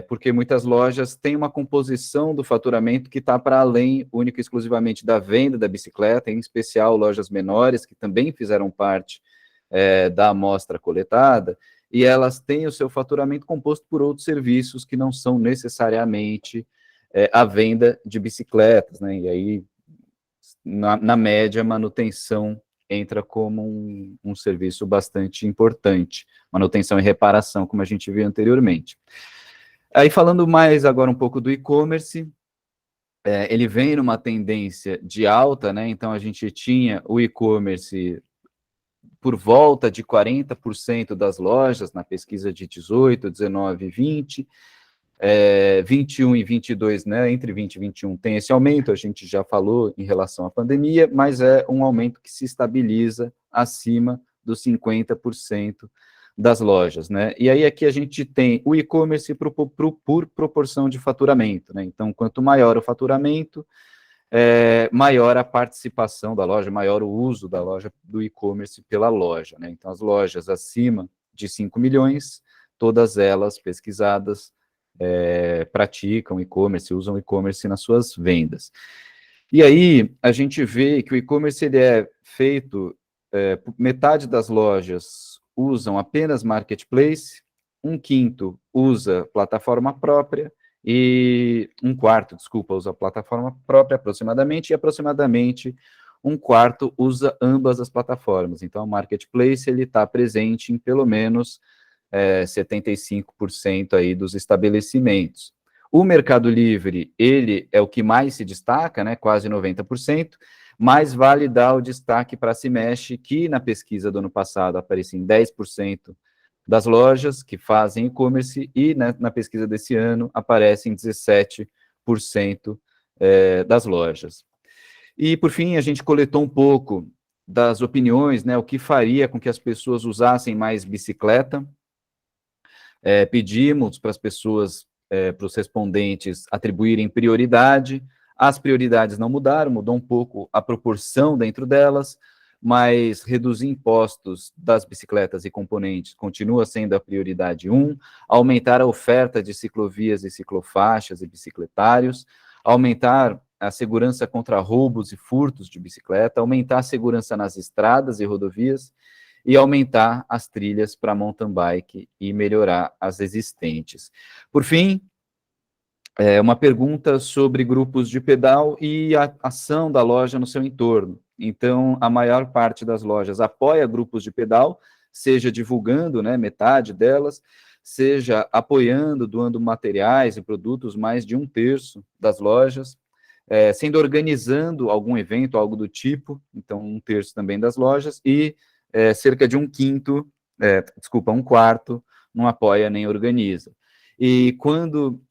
porque muitas lojas têm uma composição do faturamento que está para além, única e exclusivamente, da venda da bicicleta, em especial lojas menores, que também fizeram parte da amostra coletada, e elas têm o seu faturamento composto por outros serviços que não são necessariamente a venda de bicicletas, né? E aí, na média, manutenção entra como um serviço bastante importante, manutenção e reparação, como a gente viu anteriormente. Aí, falando mais agora um pouco do e-commerce, ele vem numa tendência de alta, né? Então, a gente tinha o e-commerce por volta de 40% das lojas, na pesquisa de 18, 19 e 20, 21 e 22, né, entre 20 e 21 tem esse aumento, a gente já falou em relação à pandemia, mas é um aumento que se estabiliza acima dos 50% das lojas, né, e aí aqui a gente tem o e-commerce por proporção de faturamento, né, então quanto maior o faturamento, maior a participação da loja, maior o uso da loja, do e-commerce pela loja, né, então as lojas acima de 5 milhões, todas elas pesquisadas, praticam e-commerce, usam e-commerce nas suas vendas. E aí, a gente vê que o e-commerce ele é feito, metade das lojas usam apenas marketplace, 1/5 usa plataforma própria, e 1/4, desculpa, usa plataforma própria aproximadamente, e aproximadamente 1/4 usa ambas as plataformas. Então, o marketplace ele está presente em pelo menos 75% aí dos estabelecimentos. O Mercado Livre, ele é o que mais se destaca, né, quase 90%, mas vale dar o destaque para a Cimesh, que na pesquisa do ano passado aparecia em 10% das lojas que fazem e-commerce, e né, na pesquisa desse ano aparece em 17% das lojas. E, por fim, a gente coletou um pouco das opiniões, né, o que faria com que as pessoas usassem mais bicicleta. Pedimos para as pessoas, para os respondentes, atribuírem prioridade. As prioridades não mudaram, mudou um pouco a proporção dentro delas, mas reduzir impostos das bicicletas e componentes continua sendo a prioridade 1, aumentar a oferta de ciclovias e ciclofaixas e bicicletários, aumentar a segurança contra roubos e furtos de bicicleta, aumentar a segurança nas estradas e rodovias, e aumentar as trilhas para mountain bike e melhorar as existentes. Por fim, uma pergunta sobre grupos de pedal e a ação da loja no seu entorno. Então, a maior parte das lojas apoia grupos de pedal, seja divulgando, né, metade delas, seja apoiando, doando materiais e produtos, mais de 1/3 das lojas, sendo organizando algum evento, algo do tipo, então 1/3 também das lojas, e cerca de 1/4 não apoia nem organiza. E quando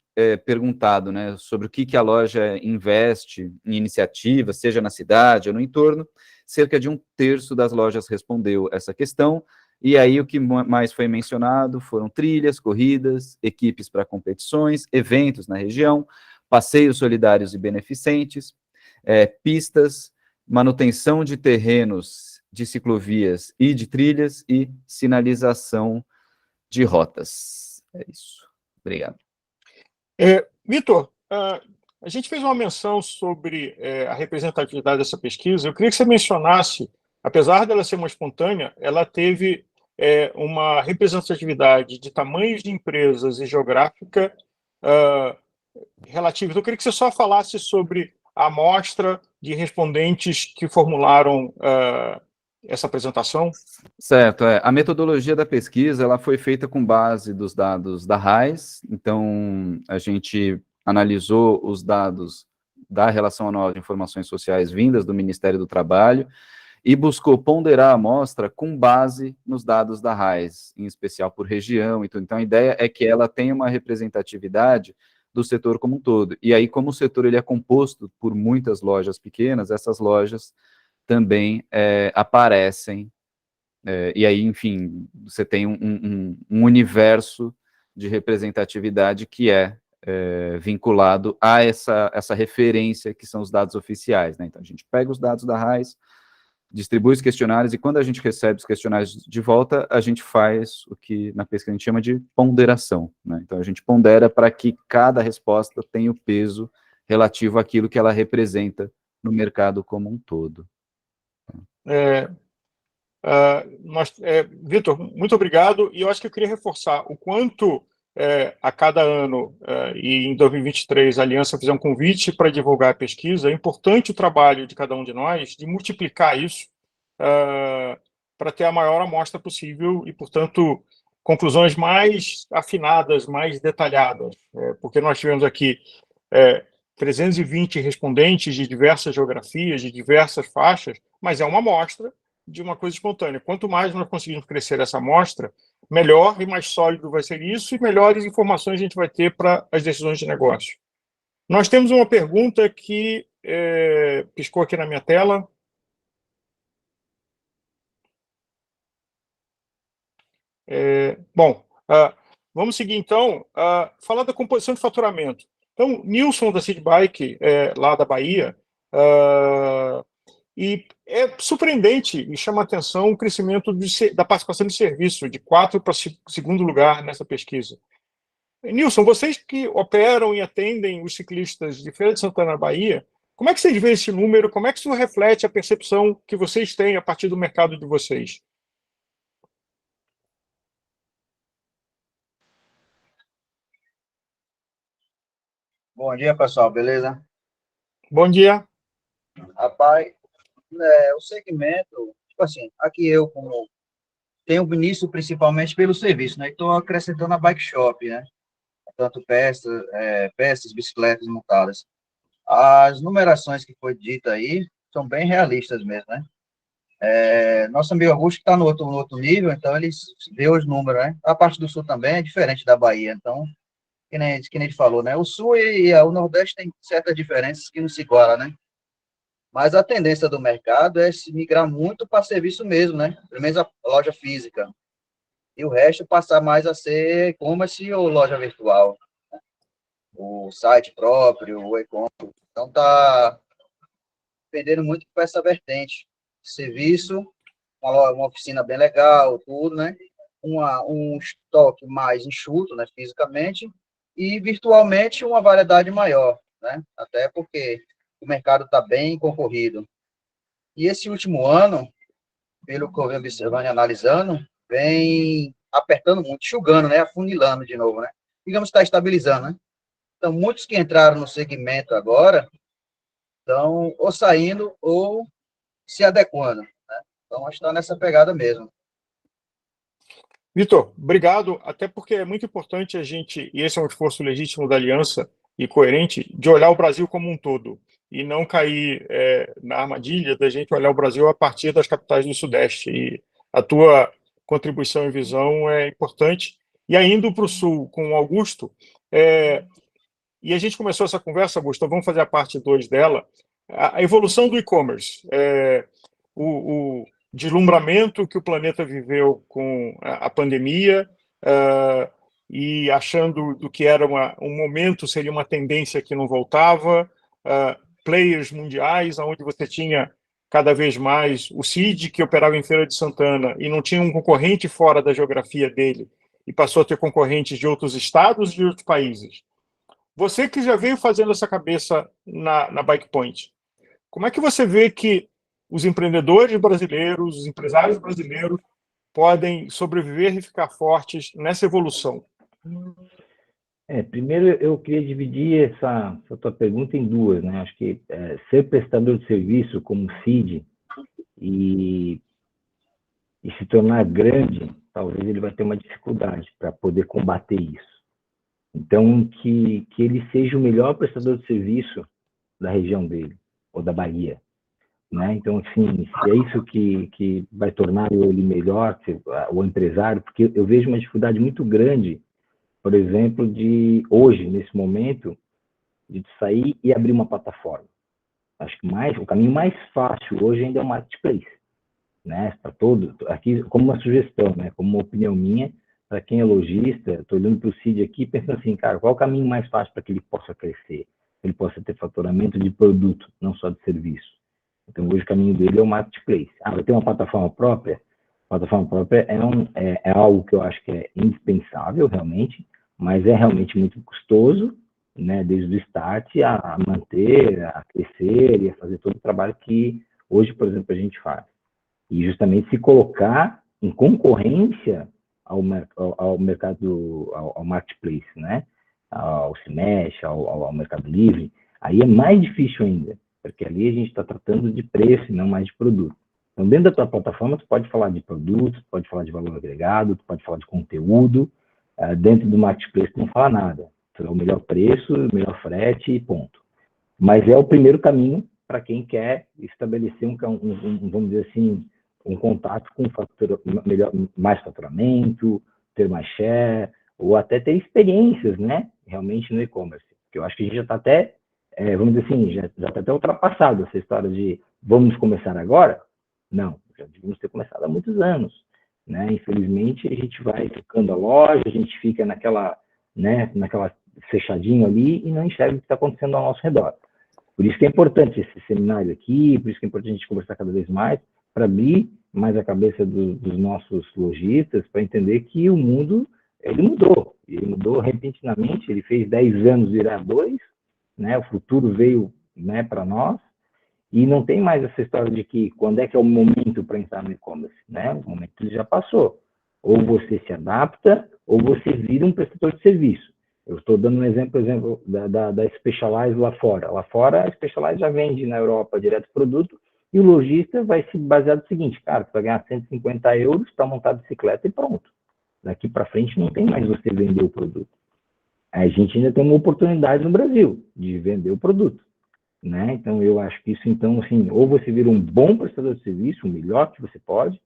perguntado, né, sobre o que a loja investe em iniciativas, seja na cidade ou no entorno, cerca de 1/3 das lojas respondeu essa questão, e aí o que mais foi mencionado foram trilhas, corridas, equipes para competições, eventos na região, passeios solidários e beneficentes, pistas, manutenção de terrenos de ciclovias e de trilhas e sinalização de rotas. É isso. Obrigado. Vitor, a gente fez uma menção sobre a representatividade dessa pesquisa. Eu queria que você mencionasse, apesar dela ser uma espontânea, ela teve uma representatividade de tamanhos de empresas e geográfica relativa. Então, eu queria que você só falasse sobre a amostra de respondentes que formularam essa apresentação. Certo, a metodologia da pesquisa ela foi feita com base dos dados da RAIS, então a gente analisou os dados da Relação Anual de Informações Sociais vindas do Ministério do Trabalho e buscou ponderar a amostra com base nos dados da RAIS, em especial por região e tudo. Então a ideia é que ela tenha uma representatividade do setor como um todo. E aí, como o setor ele é composto por muitas lojas pequenas, essas lojas também aparecem, e aí, enfim, você tem um universo de representatividade que é vinculado a essa referência que são os dados oficiais, né? Então, a gente pega os dados da RAIS, distribui os questionários, e quando a gente recebe os questionários de volta, a gente faz o que na pesquisa a gente chama de ponderação, né? Então, a gente pondera para que cada resposta tenha o peso relativo àquilo que ela representa no mercado como um todo. Vitor, muito obrigado, e eu acho que eu queria reforçar o quanto a cada ano, e em 2023 a Aliança fizer um convite para divulgar a pesquisa, é importante o trabalho de cada um de nós de multiplicar isso para ter a maior amostra possível e, portanto, conclusões mais afinadas, mais detalhadas, porque nós tivemos aqui 320 respondentes de diversas geografias, de diversas faixas, mas é uma amostra de uma coisa espontânea. Quanto mais nós conseguirmos crescer essa amostra, melhor e mais sólido vai ser isso, e melhores informações a gente vai ter para as decisões de negócio. Nós temos uma pergunta que piscou aqui na minha tela. Vamos seguir, então, falar da composição de faturamento. Então, Nilson, da Seedbike, lá da Bahia, e é surpreendente e chama a atenção o crescimento da participação de serviço, de 4 para 2º lugar nessa pesquisa. Nilson, vocês que operam e atendem os ciclistas de Feira de Santana, Bahia, como é que vocês veem esse número? Como é que isso reflete a percepção que vocês têm a partir do mercado de vocês? Bom dia, pessoal, beleza? Bom dia. Rapaz, o segmento, tipo assim, aqui eu como tenho início principalmente pelo serviço, né? Estou acrescentando a bike shop, né? Tanto peças, bicicletas montadas. As numerações que foi dita aí são bem realistas mesmo, né? Nosso amigo Augusto está no outro nível, então ele vê os números, né? A parte do sul também é diferente da Bahia, então que nem ele falou, né? O Sul e o Nordeste tem certas diferenças que não se igualam, né? Mas a tendência do mercado é se migrar muito para serviço mesmo, né? Pelo menos a loja física. E o resto passar mais a ser e-commerce ou loja virtual. Né? O site próprio, o e-commerce. Então tá dependendo muito para essa vertente. Serviço, uma oficina bem legal, tudo, né? Um estoque mais enxuto, né? Fisicamente. E virtualmente uma variedade maior, né? Até porque o mercado está bem concorrido. E esse último ano, pelo que eu venho observando e analisando, vem apertando muito, enxugando, né? Afunilando de novo, né? Digamos que está estabilizando, né? Então, muitos que entraram no segmento agora estão ou saindo ou se adequando, né? Então, acho que está nessa pegada mesmo. Vitor, obrigado, até porque é muito importante a gente, e esse é um esforço legítimo da Aliança e coerente, de olhar o Brasil como um todo, e não cair na armadilha da gente olhar o Brasil a partir das capitais do Sudeste. E a tua contribuição e visão é importante. E aí, indo para o Sul com o Augusto, e a gente começou essa conversa, Augusto, então vamos fazer a parte 2 dela, a evolução do e-commerce, o deslumbramento que o planeta viveu com a pandemia, e achando do que era um momento, seria uma tendência que não voltava, players mundiais, onde você tinha cada vez mais o CID, que operava em Feira de Santana, e não tinha um concorrente fora da geografia dele, e passou a ter concorrentes de outros estados e de outros países. Você que já veio fazendo essa cabeça na Bike Point, como é que você vê que os empreendedores brasileiros, os empresários brasileiros podem sobreviver e ficar fortes nessa evolução? Primeiro eu queria dividir essa tua pergunta em duas, né? Acho que ser prestador de serviço como CID e se tornar grande, talvez ele vai ter uma dificuldade para poder combater isso. Então, que ele seja o melhor prestador de serviço da região dele, ou da Bahia. Né? Então, assim, se é isso que vai tornar ele melhor, o empresário, porque eu vejo uma dificuldade muito grande, por exemplo, de hoje, nesse momento, de sair e abrir uma plataforma. Acho que o caminho mais fácil hoje ainda é o marketplace, né? Para todo, aqui como uma sugestão, né? Como uma opinião minha, para quem é lojista, estou olhando para o CID aqui, pensando assim, cara, qual é o caminho mais fácil para que ele possa crescer, ele possa ter faturamento de produto, não só de serviço. Então, hoje o caminho dele é o marketplace. Vai ter uma plataforma própria? A plataforma própria é algo que eu acho que é indispensável, realmente, mas é realmente muito custoso, né, desde o start, a manter, a crescer e a fazer todo o trabalho que hoje, por exemplo, a gente faz. E justamente se colocar em concorrência ao mercado, ao marketplace, né, ao Smash, ao Mercado Livre, aí é mais difícil ainda, porque ali a gente está tratando de preço e não mais de produto. Então, dentro da tua plataforma, tu pode falar de produtos, tu pode falar de valor agregado, tu pode falar de conteúdo. Dentro do marketplace tu não fala nada. Tu é o melhor preço, o melhor frete e ponto. Mas é o primeiro caminho para quem quer estabelecer vamos dizer assim, um contato com mais faturamento, ter mais share, ou até ter experiências, né, realmente no e-commerce. Porque eu acho que a gente já está até, vamos dizer assim, já está até ultrapassado essa história de vamos começar agora. Não, já devíamos ter começado há muitos anos, né? Infelizmente, a gente vai tocando a loja, a gente fica naquela fechadinho ali e não enxerga o que está acontecendo ao nosso redor. Por isso que é importante esse seminário aqui, por isso que é importante a gente conversar cada vez mais, para abrir mais a cabeça dos nossos lojistas, para entender que o mundo, ele mudou repentinamente, ele fez 10 anos virar 2, né? O futuro veio, né, para nós, e não tem mais essa história de que quando é que é o momento para entrar no e-commerce, né? O momento já passou. Ou você se adapta, ou você vira um prestador de serviço. Eu estou dando um exemplo da Specialized lá fora. Lá fora, a Specialized já vende na Europa direto produto, e o lojista vai se basear no seguinte, cara, você vai ganhar 150 euros para montar a bicicleta e pronto. Daqui para frente não tem mais você vender o produto. A gente ainda tem uma oportunidade no Brasil de vender o produto, né? Então, eu acho que isso, então, assim, ou você vira um bom prestador de serviço, o melhor que você pode,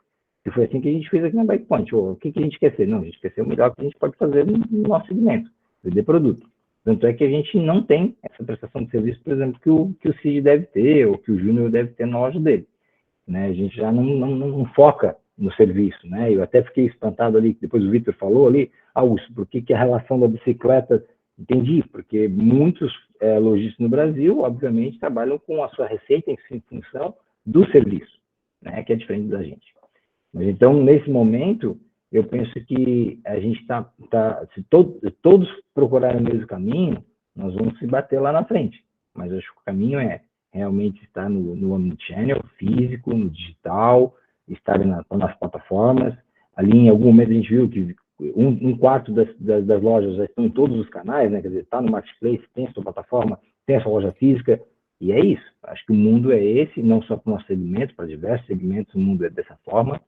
e foi assim que a gente fez aqui na Bikepoint. O que a gente quer ser? Não, a gente quer ser o melhor que a gente pode fazer no nosso segmento, vender produto. Tanto é que a gente não tem essa prestação de serviço, por exemplo, que o Cid deve ter, ou que o Júnior deve ter na loja dele, né? A gente já não foca no serviço, né? Eu até fiquei espantado ali, depois o Vitor falou ali, Augusto, por que a relação da bicicleta... Entendi, porque muitos lojistas no Brasil, obviamente, trabalham com a sua receita em função do serviço, né, que é diferente da gente. Mas, então, nesse momento, eu penso que a gente se todos procurarem o mesmo caminho, nós vamos se bater lá na frente. Mas eu acho que o caminho é realmente estar no omnichannel, físico, no digital, estar nas plataformas. Ali, em algum momento, a gente viu que um quarto das lojas já estão em todos os canais, né? Quer dizer, está no marketplace, tem a sua plataforma, tem a sua loja física, e é isso. Acho que o mundo é esse, não só para o nosso segmento, para diversos segmentos, o mundo é dessa forma,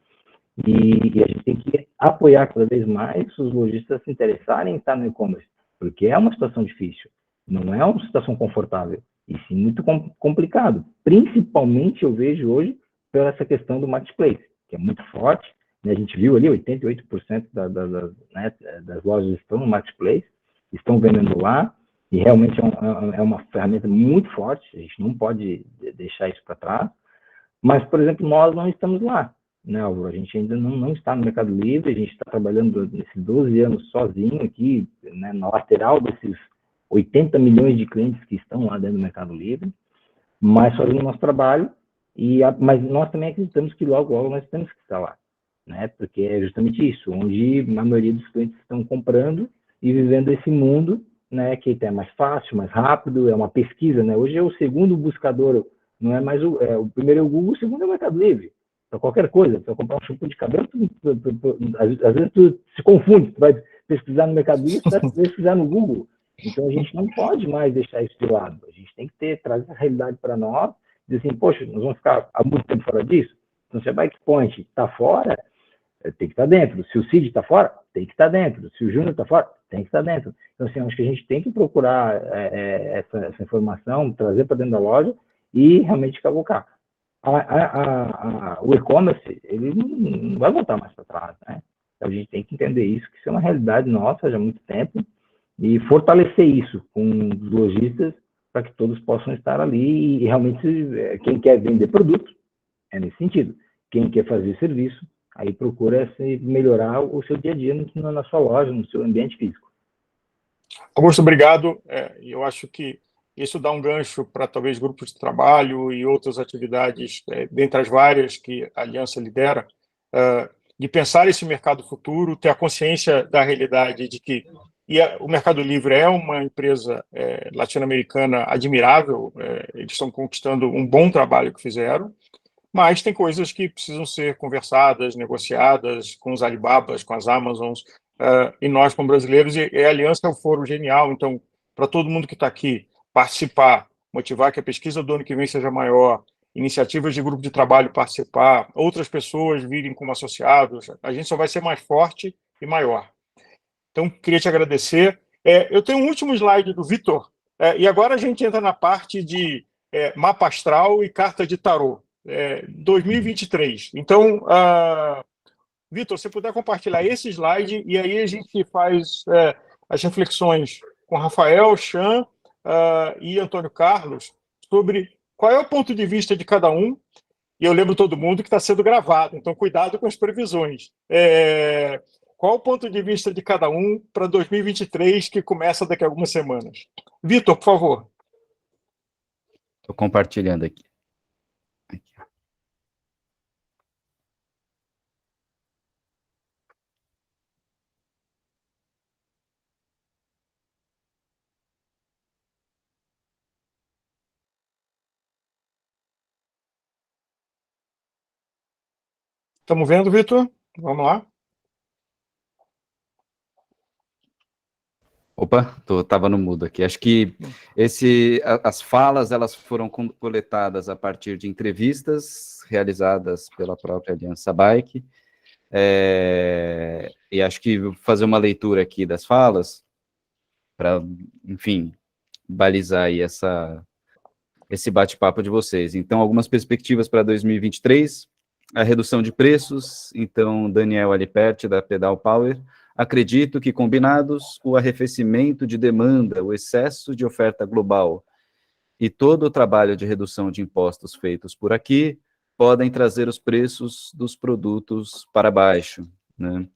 e a gente tem que apoiar cada vez mais os lojistas a se interessarem em estar no e-commerce, porque é uma situação difícil, não é uma situação confortável, e sim muito complicado. Principalmente, eu vejo hoje, pela essa questão do marketplace, que é muito forte. A gente viu ali 88% das lojas estão no marketplace, estão vendendo lá, e realmente é uma ferramenta muito forte, a gente não pode deixar isso para trás. Mas, por exemplo, nós não estamos lá, né, Álvaro? A gente ainda não está no Mercado Livre, a gente está trabalhando nesses 12 anos sozinho aqui, né, na lateral desses 80 milhões de clientes que estão lá dentro do Mercado Livre, mas fazendo o nosso trabalho, mas nós também acreditamos que logo nós temos que estar lá, né? Porque é justamente isso, onde a maioria dos clientes estão comprando e vivendo esse mundo, né, que é mais fácil, mais rápido, é uma pesquisa, né? Hoje é o segundo buscador, não é mais o primeiro é o Google, o segundo é o Mercado Livre. Para qualquer coisa, para comprar um shampoo de cabelo, às vezes tu se confunde, tu vai pesquisar no Mercado Livre, tu vai pesquisar no Google. Então a gente não pode mais deixar isso de lado. A gente tem que trazer a realidade para nós, dizer assim, poxa, nós vamos ficar há muito tempo fora disso? Então se a Bikepoint está fora, tem que estar dentro. Se o Cid está fora, tem que estar dentro. Se o Júnior está fora, tem que estar dentro. Então, assim, acho que a gente tem que procurar essa informação, trazer para dentro da loja e realmente cavocar. O e-commerce, ele não vai voltar mais para trás, né? Então, a gente tem que entender isso, que isso é uma realidade nossa já há muito tempo, e fortalecer isso com os lojistas para que todos possam estar ali e realmente, quem quer vender produto, é nesse sentido. Quem quer fazer serviço, aí procura melhorar o seu dia a dia na sua loja, no seu ambiente físico. Augusto, obrigado. Eu acho que isso dá um gancho para talvez grupos de trabalho e outras atividades, dentre as várias que a Aliança lidera, de pensar esse mercado futuro, ter a consciência da realidade de que o Mercado Livre é uma empresa latino-americana admirável, eles estão conquistando um bom trabalho que fizeram, mas tem coisas que precisam ser conversadas, negociadas com os Alibabas, com as Amazons, e nós, como brasileiros, e a Aliança é um foro genial, então, para todo mundo que está aqui, participar, motivar que a pesquisa do ano que vem seja maior, iniciativas de grupo de trabalho participar, outras pessoas virem como associados, a gente só vai ser mais forte e maior. Então, queria te agradecer. Eu tenho um último slide do Vitor, e agora a gente entra na parte de mapa astral e carta de tarô, 2023. Então, Vitor, se puder compartilhar esse slide, e aí a gente faz as reflexões com Rafael, Chan e Antônio Carlos sobre qual é o ponto de vista de cada um, e eu lembro todo mundo que está sendo gravado, então cuidado com as previsões. Qual o ponto de vista de cada um para 2023, que começa daqui a algumas semanas? Vitor, por favor. Estou compartilhando aqui. Estamos vendo, Vitor? Vamos lá. Opa, estava no mudo aqui. Acho que as falas elas foram coletadas a partir de entrevistas realizadas pela própria Aliança Bike, e acho que vou fazer uma leitura aqui das falas para, enfim, balizar aí esse bate-papo de vocês. Então, algumas perspectivas para 2023, a redução de preços. Então, Daniel Aliperti, da Pedal Power: acredito que, combinados, o arrefecimento de demanda, o excesso de oferta global e todo o trabalho de redução de impostos feitos por aqui, podem trazer os preços dos produtos para baixo, né?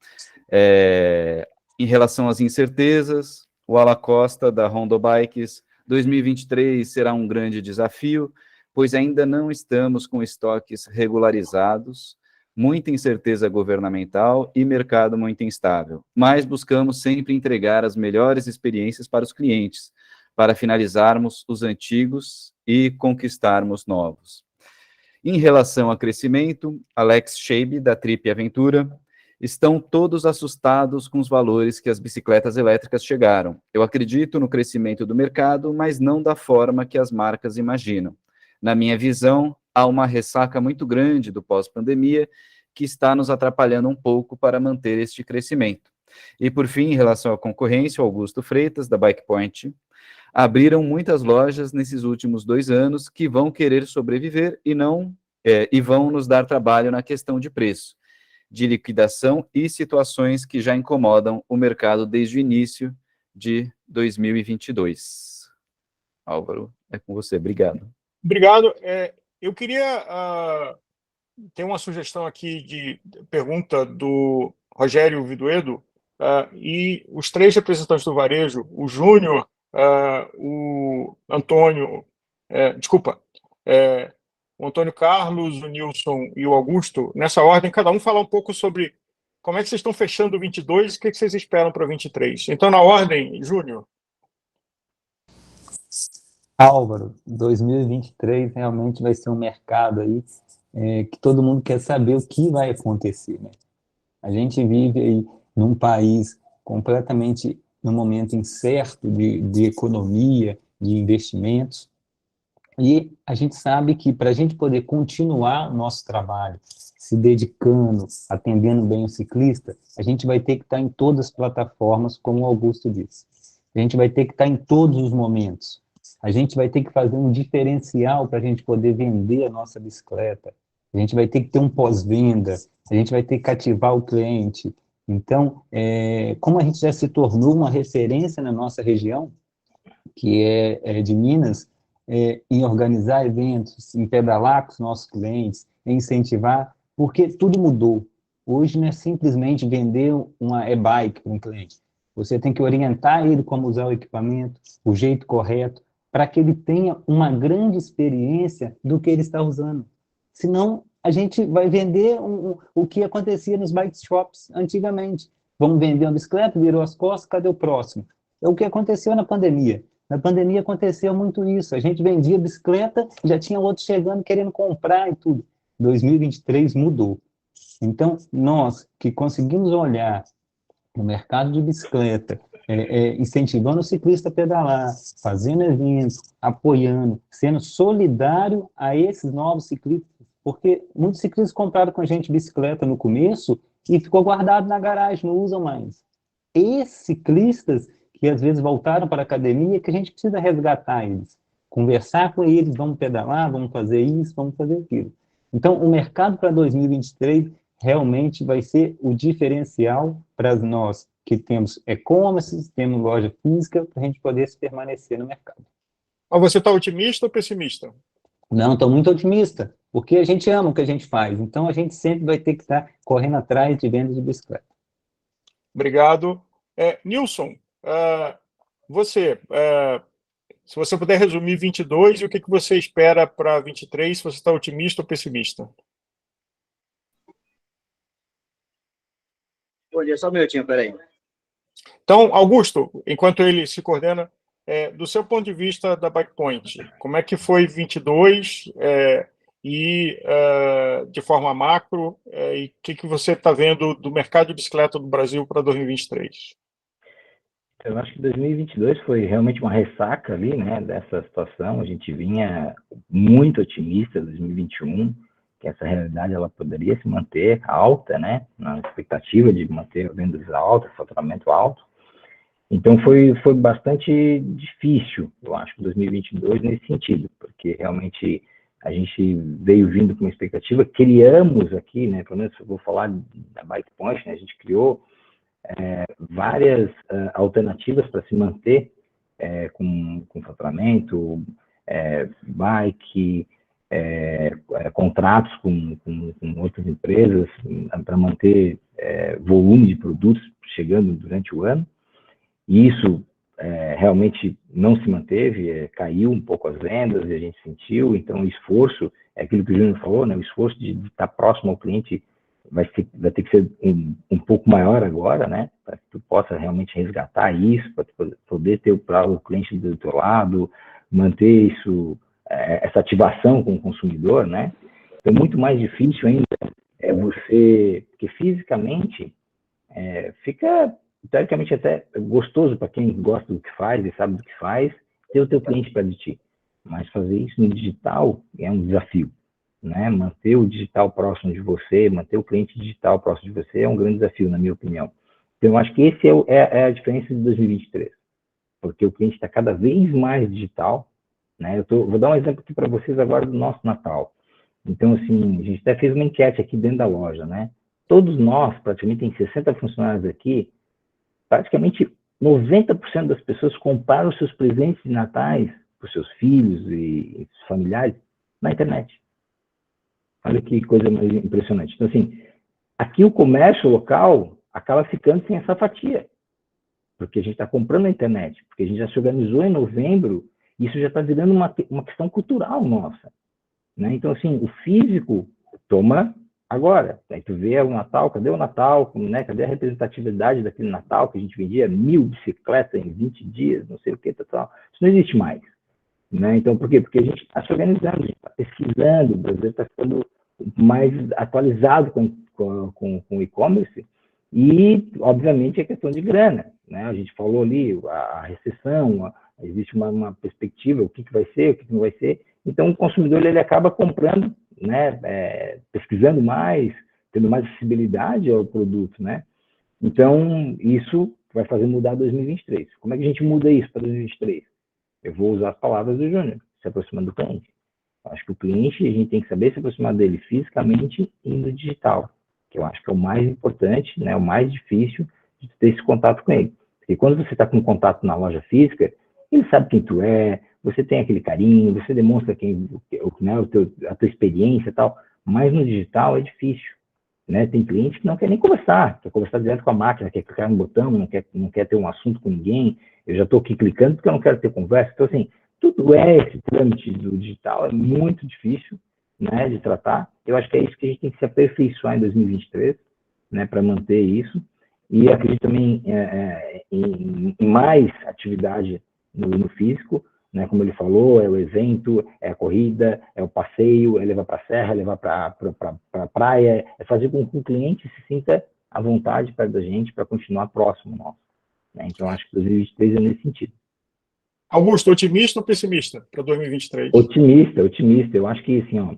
Em relação às incertezas, o Ala Costa, da Rondo Bikes: 2023 será um grande desafio, pois ainda não estamos com estoques regularizados, muita incerteza governamental e mercado muito instável, mas buscamos sempre entregar as melhores experiências para os clientes, para finalizarmos os antigos e conquistarmos novos. Em relação a crescimento, Alex Scheib, da Trip Aventura: estão todos assustados com os valores que as bicicletas elétricas chegaram. Eu acredito no crescimento do mercado, mas não da forma que as marcas imaginam. Na minha visão, há uma ressaca muito grande do pós-pandemia que está nos atrapalhando um pouco para manter este crescimento. E, por fim, em relação à concorrência, Augusto Freitas, da Bikepoint: abriram muitas lojas nesses últimos 2 anos que vão querer sobreviver e vão nos dar trabalho na questão de preço, de liquidação e situações que já incomodam o mercado desde o início de 2022. Álvaro, é com você. Obrigado. Obrigado. Eu queria ter uma sugestão aqui de pergunta do Rogério Viduedo, e os 3 representantes do varejo, o Júnior, o Antônio, o Antônio Carlos, o Nilson e o Augusto, nessa ordem, cada um falar um pouco sobre como é que vocês estão fechando o 22 e o que vocês esperam para o 23. Então, na ordem, Júnior. Álvaro, 2023 realmente vai ser um mercado aí que todo mundo quer saber o que vai acontecer, né? A gente vive aí num país completamente num momento incerto de economia, de investimentos, e a gente sabe que para a gente poder continuar o nosso trabalho, se dedicando, atendendo bem o ciclista, a gente vai ter que estar em todas as plataformas, como o Augusto disse. A gente vai ter que estar em todos os momentos. A gente vai ter que fazer um diferencial para a gente poder vender a nossa bicicleta. A gente vai ter que ter um pós-venda. A gente vai ter que cativar o cliente. Então, como a gente já se tornou uma referência na nossa região, que é de Minas, em organizar eventos, em pedalar com os nossos clientes, em incentivar, porque tudo mudou. Hoje não é simplesmente vender uma e-bike para um cliente. Você tem que orientar ele como usar o equipamento, o jeito correto, para que ele tenha uma grande experiência do que ele está usando. Senão, a gente vai vender o que acontecia nos bike shops antigamente. Vamos vender uma bicicleta, virou as costas, cadê o próximo? É o que aconteceu na pandemia. Na pandemia aconteceu muito isso. A gente vendia bicicleta, já tinha outros chegando querendo comprar e tudo. 2023 mudou. Então, nós que conseguimos olhar no mercado de bicicleta, incentivando o ciclista a pedalar, fazendo eventos, apoiando, sendo solidário a esses novos ciclistas, porque muitos ciclistas compraram com a gente bicicleta no começo e ficou guardado na garagem, não usam mais. Esses ciclistas que às vezes voltaram para a academia, que a gente precisa resgatar eles, conversar com eles, vamos pedalar, vamos fazer isso, vamos fazer aquilo. Então, o mercado para 2023 realmente vai ser o diferencial para nós que temos e-commerce, temos loja física, para a gente poder se permanecer no mercado. Mas você está otimista ou pessimista? Não, estou muito otimista, porque a gente ama o que a gente faz, então a gente sempre vai ter que estar correndo atrás de vendas de bicicleta. Obrigado. Nilson, você, se você puder resumir 22, e o que você espera para 23, se você está otimista ou pessimista? Bom dia, só um minutinho, peraí. Então, Augusto, enquanto ele se coordena, do seu ponto de vista da Bikepoint, como é que foi 22 e de forma macro, e o que você está vendo do mercado de bicicleta do Brasil para 2023? Eu acho que 2022 foi realmente uma ressaca ali, né, dessa situação. A gente vinha muito otimista em 2021, que essa realidade ela poderia se manter alta, né, na expectativa de manter vendas altas, faturamento alto. Então foi bastante difícil, eu acho, 2022 nesse sentido, porque realmente a gente veio vindo com uma expectativa, criamos aqui, né, pelo menos eu vou falar da Bikepoint, né, a gente criou várias alternativas para se manter com faturamento, bike, contratos com outras empresas para manter volume de produtos chegando durante o ano. E isso realmente não se manteve, caiu um pouco as vendas e a gente sentiu. Então o esforço, é aquilo que o Júnior falou, né, o esforço de estar próximo ao cliente vai ter que ser um pouco maior agora, né, para que tu possa realmente resgatar isso, para poder ter o cliente do teu lado, manter isso, essa ativação com o consumidor, né. Então, muito mais difícil ainda é você, porque fisicamente fica, teoricamente, até gostoso para quem gosta do que faz e sabe do que faz, ter o teu cliente perto de ti. Mas fazer isso no digital é um desafio. Né? Manter o digital próximo de você, manter o cliente digital próximo de você é um grande desafio, na minha opinião. Então, eu acho que esse é a diferença de 2023, porque o cliente está cada vez mais digital, né? Vou dar um exemplo aqui para vocês agora do nosso Natal. Então, assim, a gente até fez uma enquete aqui dentro da loja, né? Todos nós, praticamente tem 60 funcionários aqui, praticamente 90% das pessoas compraram os seus presentes de natais para os seus filhos e familiares na internet. Olha que coisa mais impressionante. Então, assim, aqui o comércio local acaba ficando sem essa fatia, porque a gente está comprando na internet, porque a gente já se organizou em novembro, e isso já está virando uma questão cultural nossa. Né? Então, assim, o físico toma agora. Aí tu vê o Natal, cadê o Natal? Né? Cadê a representatividade daquele Natal que a gente vendia 1000 bicicletas em 20 dias, não sei o que, tal. Isso não existe mais. Né? Então, por quê? Porque a gente está se organizando, a gente está pesquisando, o Brasil está ficando mais atualizado com o e-commerce e, obviamente, é questão de grana. Né? A gente falou ali, a recessão, existe uma perspectiva, o que vai ser, o que não vai ser. Então, o consumidor ele acaba comprando, né? Pesquisando mais, tendo mais acessibilidade ao produto. Né? Então, isso vai fazer mudar 2023. Como é que a gente muda isso para 2023? Eu vou usar as palavras do Júnior, se aproximando do cliente. Acho que o cliente, a gente tem que saber se aproximar dele fisicamente e no digital, que eu acho que é o mais importante, né, o mais difícil de ter esse contato com ele. Porque quando você está com contato na loja física, ele sabe quem tu é, você tem aquele carinho, você demonstra né, a tua experiência e tal, mas no digital é difícil. Né? Tem cliente que não quer nem conversar, quer conversar direto com a máquina, quer clicar no botão, não quer ter um assunto com ninguém, eu já estou aqui clicando porque eu não quero ter conversa. Então, assim, tudo esse trâmite do digital é muito difícil, né, de tratar. Eu acho que é isso que a gente tem que se aperfeiçoar em 2023, né, para manter isso. E acredito também em mais atividade no físico, né, como ele falou, é o evento, é a corrida, é o passeio, é levar para a serra, é levar para a praia, é fazer com que o cliente se sinta à vontade perto da gente para continuar próximo nosso. Né? Então, acho que 2023 é nesse sentido. Augusto, otimista ou pessimista para 2023? Otimista. Eu acho que, assim, ó,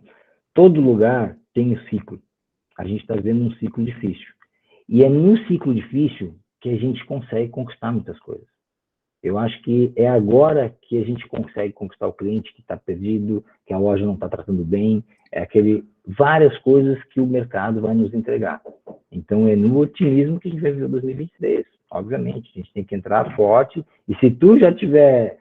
todo lugar tem um ciclo. A gente está vivendo um ciclo difícil. E é no ciclo difícil que a gente consegue conquistar muitas coisas. Eu acho que é agora que a gente consegue conquistar o cliente que está perdido, que a loja não está tratando bem, várias coisas que o mercado vai nos entregar. Então, é no otimismo que a gente vai viver 2023. Obviamente, a gente tem que entrar forte. E se tu já tiver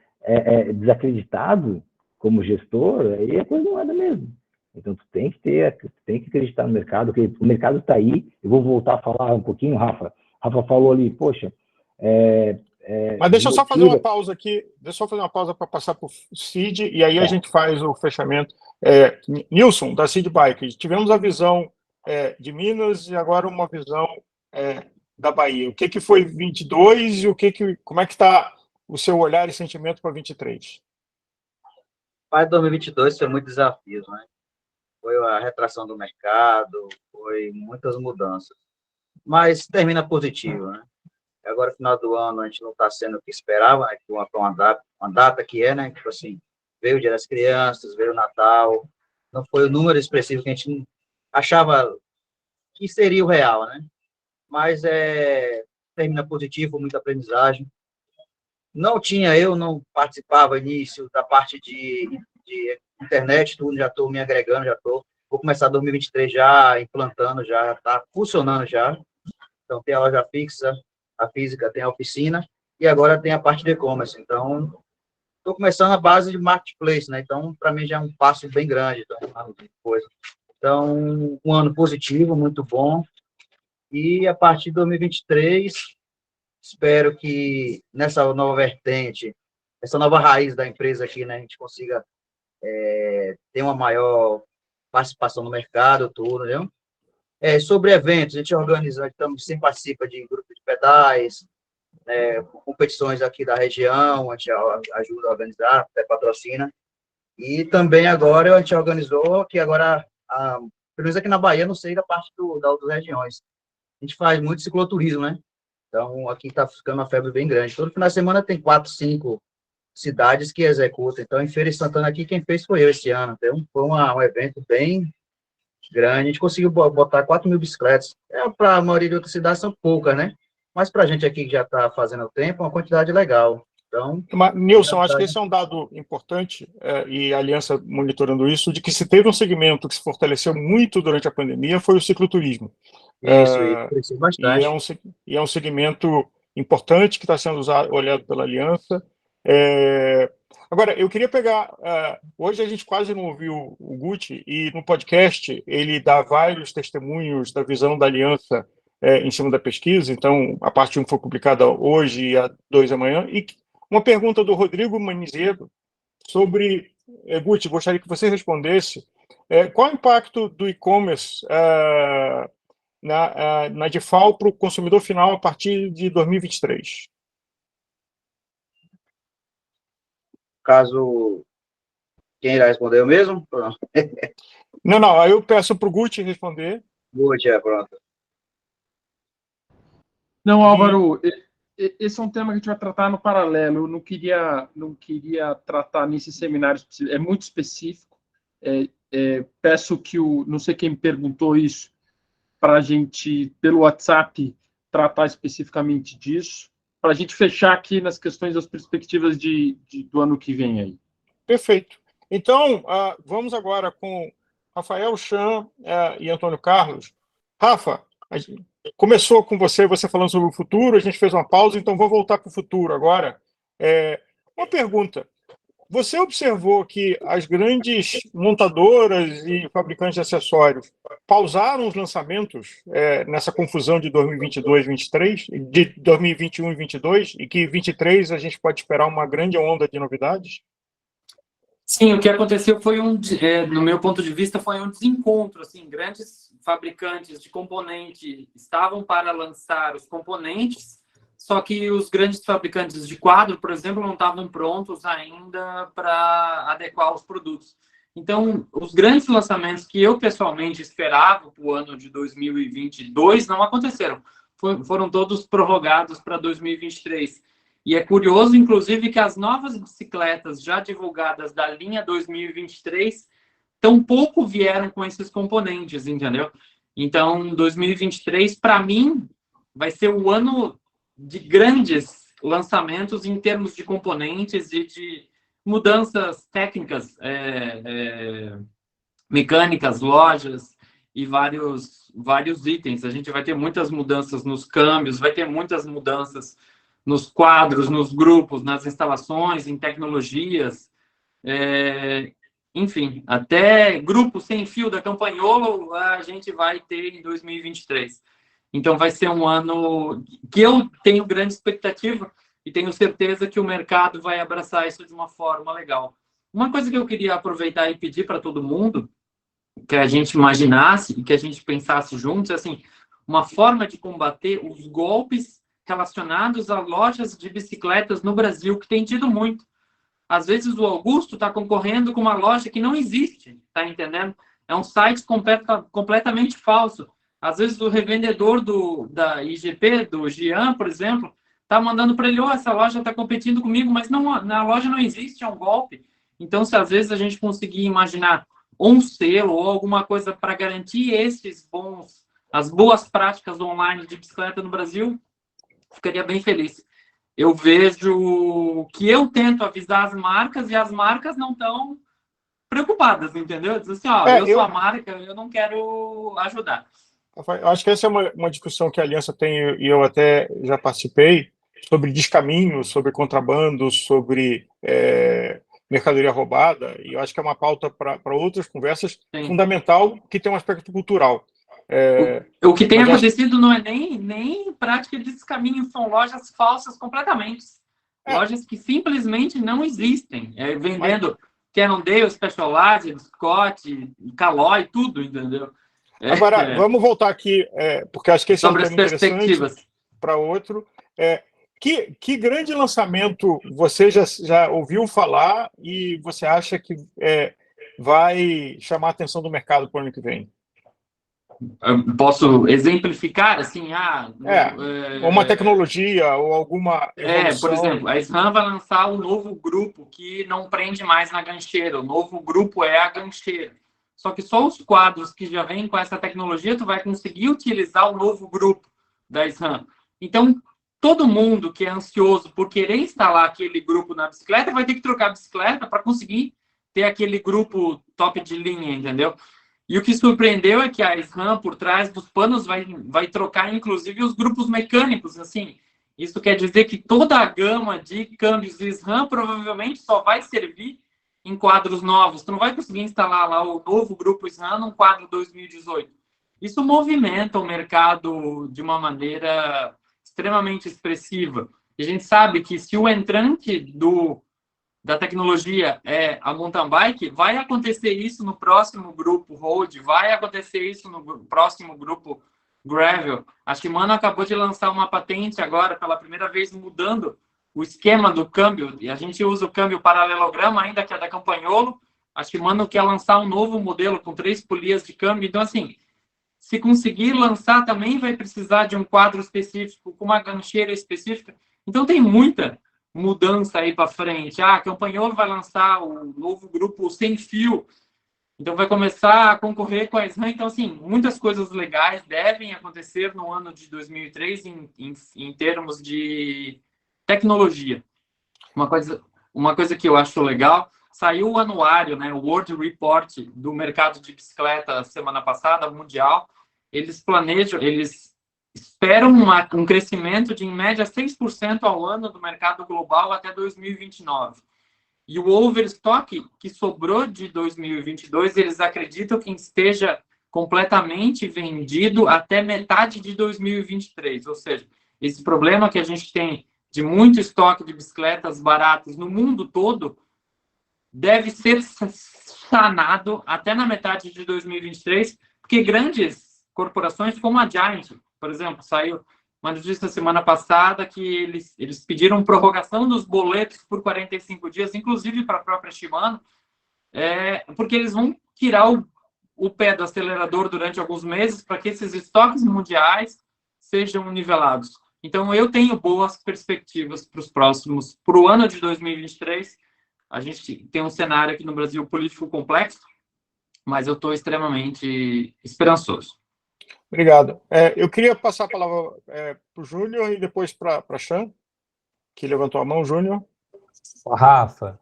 desacreditado como gestor, aí a coisa não anda mesmo. Então, tu tem que acreditar no mercado, porque o mercado está aí. Eu vou voltar a falar um pouquinho, Rafa. Rafa falou ali, poxa... Mas deixa eu só fazer uma pausa aqui, para passar para o Cid, e aí a gente faz o fechamento. Nilson, da Cid Bike, tivemos a visão de Minas e agora uma visão da Bahia. O que foi 22 e como é que está o seu olhar e sentimento para 23? Para 2022 foi muito desafio, né? Foi a retração do mercado, foi muitas mudanças. Mas termina positivo, né? Agora, no final do ano, a gente não está sendo o que esperava, né? Uma data que né? Tipo assim, veio o Dia das Crianças, veio o Natal, não foi o número expressivo que a gente achava que seria o real, né? Mas termina positivo, muita aprendizagem. Eu não participava início da parte de internet, tudo, já estou me agregando, vou começar 2023 já implantando, já está funcionando já. Então, tem a loja fixa, a física, tem a oficina, e agora tem a parte de e-commerce. Então, estou começando a base de marketplace, né? Então, para mim já é um passo bem grande. Então, um ano positivo, muito bom. E a partir de 2023, espero que nessa nova vertente, essa nova raiz da empresa aqui, né, a gente consiga ter uma maior participação no mercado, tudo, né? Sobre eventos, a gente organiza, sempre participa de grupos de pedais, competições aqui da região, a gente ajuda a organizar, até patrocina. E também agora a gente organizou, que agora, pelo menos aqui na Bahia, não sei da parte das outras regiões, a gente faz muito cicloturismo, né? Então, aqui está ficando uma febre bem grande. Todo final de semana tem 4, 5 cidades que executam. Então, em Feira de Santana aqui, quem fez foi eu esse ano. Então, foi um evento bem grande. A gente conseguiu botar 4.000 bicicletas. Para a maioria de outras cidades são poucas, né? Mas para a gente aqui que já está fazendo o tempo, é uma quantidade legal. Então, Nilson, acho que esse é um dado importante, e a Aliança monitorando isso, de que se teve um segmento que se fortaleceu muito durante a pandemia, foi o cicloturismo. Isso cresceu bastante. E é um segmento importante que está sendo olhado pela Aliança. Agora, eu queria pegar... hoje a gente quase não ouviu o Guti, e no podcast ele dá vários testemunhos da visão da Aliança em cima da pesquisa. Então, a parte 1 foi publicada hoje e a 2 amanhã. E uma pergunta do Rodrigo Manizedo sobre... Guti, gostaria que você respondesse. Qual o impacto do e-commerce na DIFAL para o consumidor final a partir de 2023? Caso... Quem irá responder, eu mesmo? Não, aí eu peço para o Guti responder. Guti, pronto. Não, Álvaro, esse é um tema que a gente vai tratar no paralelo. Eu não queria tratar nesse seminário, é muito específico. Peço que não sei quem me perguntou isso, para a gente, pelo WhatsApp, tratar especificamente disso, para a gente fechar aqui nas questões das perspectivas do ano que vem aí. Perfeito. Então, vamos agora com Rafael Chan e Antônio Carlos. Rafa, começou com você falando sobre o futuro, a gente fez uma pausa, então vou voltar para o futuro agora. Uma pergunta. Você observou que as grandes montadoras e fabricantes de acessórios pausaram os lançamentos nessa confusão de 2022 e 2023, de 2021 e 2022, e que 2023 a gente pode esperar uma grande onda de novidades? Sim, o que aconteceu foi no meu ponto de vista, foi um desencontro, assim, grandes fabricantes de componente estavam para lançar os componentes, só que os grandes fabricantes de quadro, por exemplo, não estavam prontos ainda para adequar os produtos. Então, os grandes lançamentos que eu pessoalmente esperava para o ano de 2022 não aconteceram. Foram todos prorrogados para 2023. E é curioso, inclusive, que as novas bicicletas já divulgadas da linha 2023 tampouco vieram com esses componentes, entendeu? Então, 2023, para mim, vai ser o ano de grandes lançamentos em termos de componentes e de mudanças técnicas, mecânicas, lojas e vários itens. A gente vai ter muitas mudanças nos câmbios, vai ter muitas mudanças nos quadros, nos grupos, nas instalações, em tecnologias, enfim, até grupo sem fio da Campagnolo a gente vai ter em 2023. Então vai ser um ano que eu tenho grande expectativa e tenho certeza que o mercado vai abraçar isso de uma forma legal. Uma coisa que eu queria aproveitar e pedir para todo mundo, que a gente imaginasse e que a gente pensasse juntos, assim, uma forma de combater os golpes relacionados a lojas de bicicletas no Brasil, que tem tido muito. Às vezes o Augusto está concorrendo com uma loja que não existe, tá entendendo? É um site completamente falso. Às vezes o revendedor da IGP, do Gian, por exemplo, está mandando para ele, essa loja está competindo comigo, mas não, na loja não existe, é um golpe. Então, se às vezes a gente conseguir imaginar um selo ou alguma coisa para garantir as boas práticas online de bicicleta no Brasil, ficaria bem feliz. Eu vejo que eu tento avisar as marcas e as marcas não estão preocupadas, entendeu? Diz assim, eu sou a marca, eu não quero ajudar. Eu acho que essa é uma discussão que a Aliança tem, e eu até já participei, sobre descaminho, sobre contrabando, sobre mercadoria roubada, e eu acho que é uma pauta para outras conversas. Sim. Fundamental, que tem um aspecto cultural. O que tem acontecido não é nem prática de descaminho, são lojas falsas completamente. Lojas que simplesmente não existem, vendendo Cannondale, Specialized, Scott, Caloi, tudo, entendeu? Agora, vamos voltar aqui, porque acho que esse sobre é um tema interessante para outro. Que grande lançamento você já ouviu falar e você acha que vai chamar a atenção do mercado para o ano que vem? Posso exemplificar, assim, uma tecnologia ou alguma evolução. Por exemplo, a SRAM vai lançar um novo grupo que não prende mais na gancheira. O novo grupo é a gancheira. Só que só os quadros que já vêm com essa tecnologia, tu vai conseguir utilizar o novo grupo da SRAM. Então, todo mundo que é ansioso por querer instalar aquele grupo na bicicleta vai ter que trocar a bicicleta para conseguir ter aquele grupo top de linha, entendeu? E o que surpreendeu é que a SRAM, por trás dos panos, vai trocar, inclusive, os grupos mecânicos. Assim, isso quer dizer que toda a gama de câmbios de SRAM provavelmente só vai servir em quadros novos. Tu não vai conseguir instalar lá o novo grupo SRAM num quadro 2018. Isso movimenta o mercado de uma maneira extremamente expressiva. E a gente sabe que se o entrante da tecnologia é a mountain bike, vai acontecer isso no próximo grupo road, vai acontecer isso no próximo grupo gravel. A Shimano acabou de lançar uma patente agora, pela primeira vez, mudando o esquema do câmbio, e a gente usa o câmbio paralelograma ainda, que é da Campagnolo. A Shimano quer lançar um novo modelo com 3 polias de câmbio. Então, assim, se conseguir lançar, também vai precisar de um quadro específico, com uma gancheira específica. Então, tem muita mudança aí para frente. A Campagnolo vai lançar o novo grupo sem fio, então vai começar a concorrer com a SRAM. Então, assim, muitas coisas legais devem acontecer no ano de 2003 em termos de tecnologia. Uma coisa que eu acho legal, saiu o anuário, né, o World Report do mercado de bicicleta semana passada, mundial. Eles esperam um crescimento de, em média, 6% ao ano do mercado global até 2029. E o overstock que sobrou de 2022, eles acreditam que esteja completamente vendido até metade de 2023. Ou seja, esse problema que a gente tem de muito estoque de bicicletas baratas no mundo todo deve ser sanado até na metade de 2023, porque grandes corporações como a Giant, por exemplo, saiu uma notícia semana passada que eles pediram prorrogação dos boletos por 45 dias, inclusive para a própria Shimano, porque eles vão tirar o pé do acelerador durante alguns meses para que esses estoques mundiais sejam nivelados. Então, eu tenho boas perspectivas para o ano de 2023. A gente tem um cenário aqui no Brasil político complexo, mas eu estou extremamente esperançoso. Obrigado. Eu queria passar a palavra para o Júnior e depois para a Chan, que levantou a mão. Júnior. Rafa,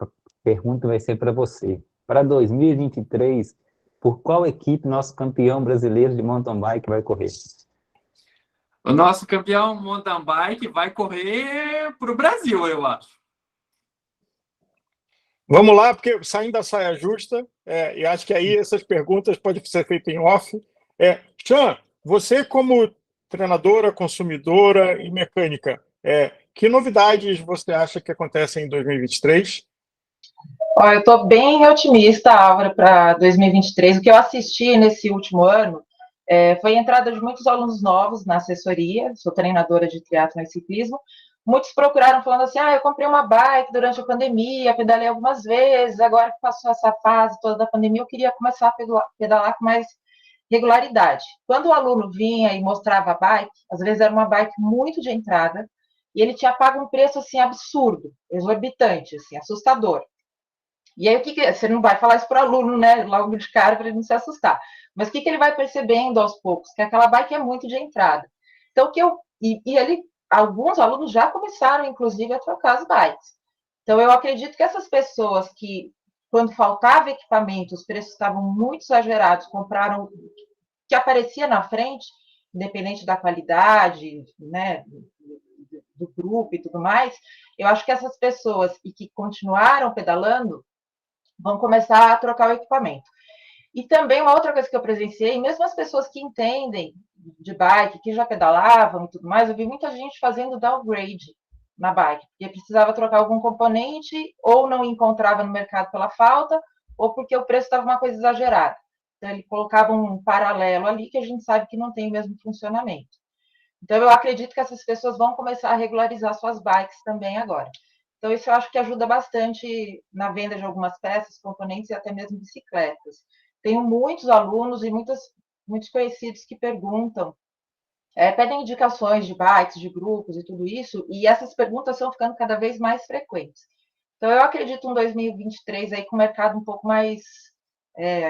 a pergunta vai ser para você. Para 2023, por qual equipe nosso campeão brasileiro de mountain bike vai correr? O nosso campeão mountain bike vai correr para o Brasil, eu acho. Vamos lá, porque saindo da saia justa, e acho que aí essas perguntas podem ser feitas em off. Chan, você como treinadora, consumidora e mecânica, que novidades você acha que acontecem em 2023? Eu estou bem otimista, Álvaro, para 2023. O que eu assisti nesse último ano foi a entrada de muitos alunos novos na assessoria. Sou treinadora de triatlon e ciclismo. Muitos procuraram falando assim, eu comprei uma bike durante a pandemia, pedalei algumas vezes, agora que passou essa fase toda da pandemia, eu queria começar a pedalar com mais regularidade. Quando o aluno vinha e mostrava a bike, às vezes era uma bike muito de entrada, e ele tinha pago um preço assim absurdo, exorbitante, assim, assustador. E aí, você não vai falar isso para o aluno, né, logo de cara, para ele não se assustar. Mas o que ele vai percebendo aos poucos? Que aquela bike é muito de entrada. Então, alguns alunos já começaram, inclusive, a trocar as bikes. Então, eu acredito que essas pessoas que, quando faltava equipamento, os preços estavam muito exagerados, compraram o que aparecia na frente, independente da qualidade, né, do grupo e tudo mais, eu acho que essas pessoas e que continuaram pedalando vão começar a trocar o equipamento. E também uma outra coisa que eu presenciei, mesmo as pessoas que entendem de bike, que já pedalavam e tudo mais, eu vi muita gente fazendo downgrade na bike, porque precisava trocar algum componente, ou não encontrava no mercado pela falta, ou porque o preço estava uma coisa exagerada. Então, ele colocava um paralelo ali que a gente sabe que não tem o mesmo funcionamento. Então, eu acredito que essas pessoas vão começar a regularizar suas bikes também agora. Então, isso eu acho que ajuda bastante na venda de algumas peças, componentes e até mesmo bicicletas. Tenho muitos alunos e muitos conhecidos que perguntam, pedem indicações de bikes, de grupos e tudo isso, e essas perguntas estão ficando cada vez mais frequentes. Então, eu acredito em 2023 aí com o mercado um pouco mais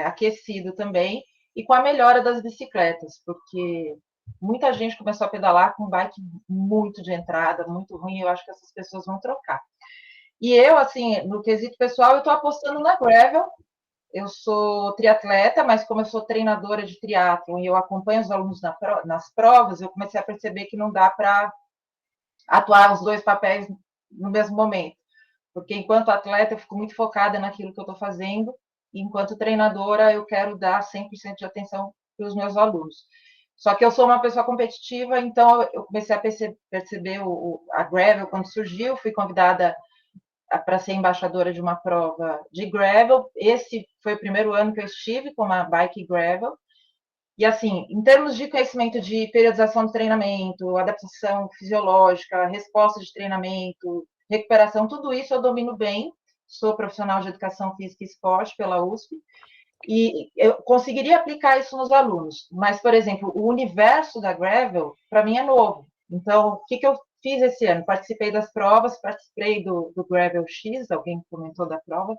aquecido também, e com a melhora das bicicletas, porque muita gente começou a pedalar com bike muito de entrada, muito ruim, eu acho que essas pessoas vão trocar. E eu, assim, no quesito pessoal, eu estou apostando na gravel. Eu sou triatleta, mas como eu sou treinadora de triatlon e eu acompanho os alunos nas provas, eu comecei a perceber que não dá para atuar os dois papéis no mesmo momento. Porque enquanto atleta eu fico muito focada naquilo que eu estou fazendo, e enquanto treinadora eu quero dar 100% de atenção para os meus alunos. Só que eu sou uma pessoa competitiva, então eu comecei a perceber a gravel quando surgiu, fui convidada para ser embaixadora de uma prova de gravel. Esse foi o primeiro ano que eu estive com uma bike gravel. E, assim, em termos de conhecimento de periodização do treinamento, adaptação fisiológica, resposta de treinamento, recuperação, tudo isso eu domino bem. Sou profissional de educação física e esporte pela USP. E eu conseguiria aplicar isso nos alunos. Mas, por exemplo, o universo da gravel, para mim, é novo. Então, o que eu fiz esse ano? Participei das provas, participei do Gravel X, alguém comentou da prova,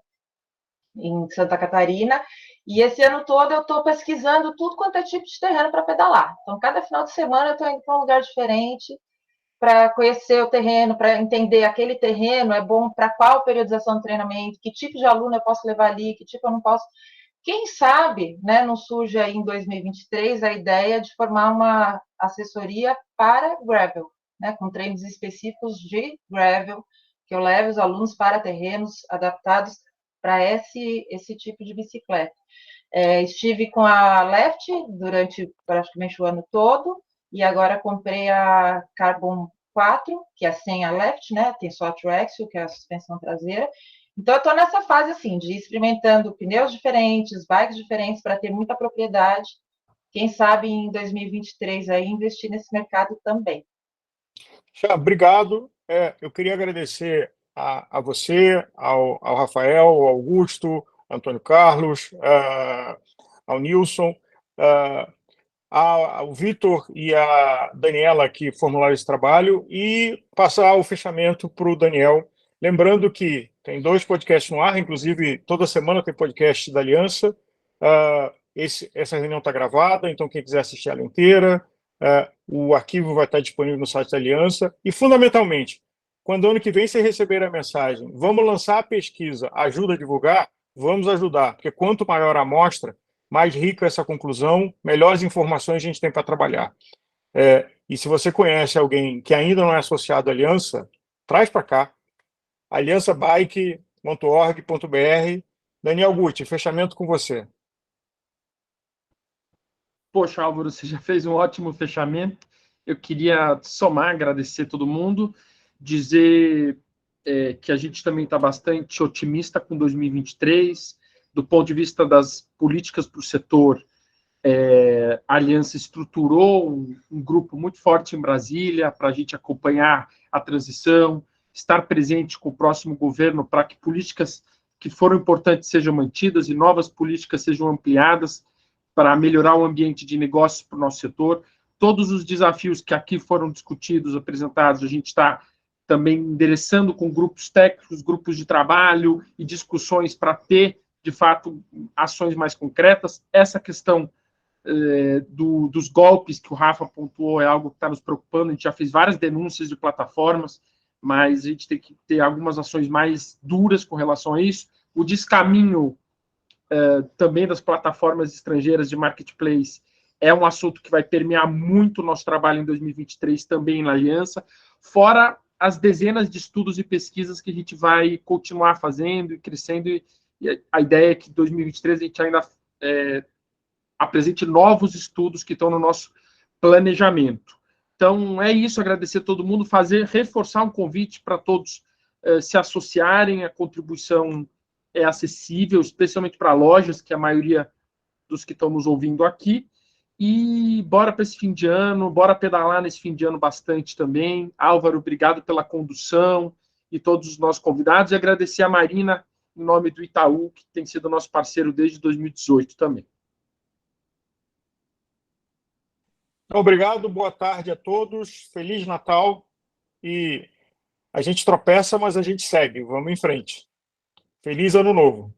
em Santa Catarina, e esse ano todo eu estou pesquisando tudo quanto é tipo de terreno para pedalar. Então, cada final de semana eu estou indo para um lugar diferente para conhecer o terreno, para entender aquele terreno é bom para qual periodização do treinamento, que tipo de aluno eu posso levar ali, que tipo eu não posso. Quem sabe, né, não surge aí em 2023 a ideia de formar uma assessoria para gravel, né, com treinos específicos de gravel, que eu leve os alunos para terrenos adaptados para esse tipo de bicicleta. Estive com a Left durante praticamente o ano todo, e agora comprei a Carbon 4, que é sem a Left, né, tem só a Traxxel, que é a suspensão traseira, Então, eu estou nessa fase, assim, de ir experimentando pneus diferentes, bikes diferentes, para ter muita propriedade. Quem sabe em 2023 aí investir nesse mercado também. Obrigado. Eu queria agradecer a você, ao Rafael, ao Augusto, Antônio Carlos, ao Nilson, ao Vitor e a Daniela que formularam esse trabalho, e passar o fechamento para o Daniel. Lembrando que tem 2 podcasts no ar, inclusive toda semana tem podcast da Aliança. Essa reunião está gravada, então quem quiser assistir ela inteira, o arquivo vai estar disponível no site da Aliança. E, fundamentalmente, quando ano que vem você receber a mensagem, vamos lançar a pesquisa, ajuda a divulgar, vamos ajudar, porque quanto maior a amostra, mais rica essa conclusão, melhores informações a gente tem para trabalhar. E se você conhece alguém que ainda não é associado à Aliança, traz para cá, aliançabike.org.br. Daniel Guti, fechamento com você. Poxa, Álvaro, você já fez um ótimo fechamento. Eu queria somar, agradecer todo mundo, dizer que a gente também está bastante otimista com 2023, do ponto de vista das políticas para o setor. A Aliança estruturou um grupo muito forte em Brasília para a gente acompanhar a transição, estar presente com o próximo governo para que políticas que foram importantes sejam mantidas e novas políticas sejam ampliadas para melhorar o ambiente de negócios para o nosso setor. Todos os desafios que aqui foram discutidos, apresentados, a gente está também endereçando com grupos técnicos, grupos de trabalho e discussões para ter, de fato, ações mais concretas. Essa questão dos golpes que o Rafa pontuou é algo que está nos preocupando. A gente já fez várias denúncias de plataformas, mas a gente tem que ter algumas ações mais duras com relação a isso. O descaminho também das plataformas estrangeiras de marketplace é um assunto que vai permear muito o nosso trabalho em 2023 também na Aliança, fora as dezenas de estudos e pesquisas que a gente vai continuar fazendo e crescendo, e a ideia é que em 2023 a gente ainda apresente novos estudos que estão no nosso planejamento. Então, é isso, agradecer a todo mundo, reforçar um convite para todos se associarem. A contribuição é acessível, especialmente para lojas, que é a maioria dos que estão nos ouvindo aqui. E bora para esse fim de ano, bora pedalar nesse fim de ano bastante também. Álvaro, obrigado pela condução e todos os nossos convidados. E agradecer a Marina, em nome do Itaú, que tem sido nosso parceiro desde 2018 também. Obrigado, boa tarde a todos, Feliz Natal, e a gente tropeça, mas a gente segue, vamos em frente. Feliz Ano Novo.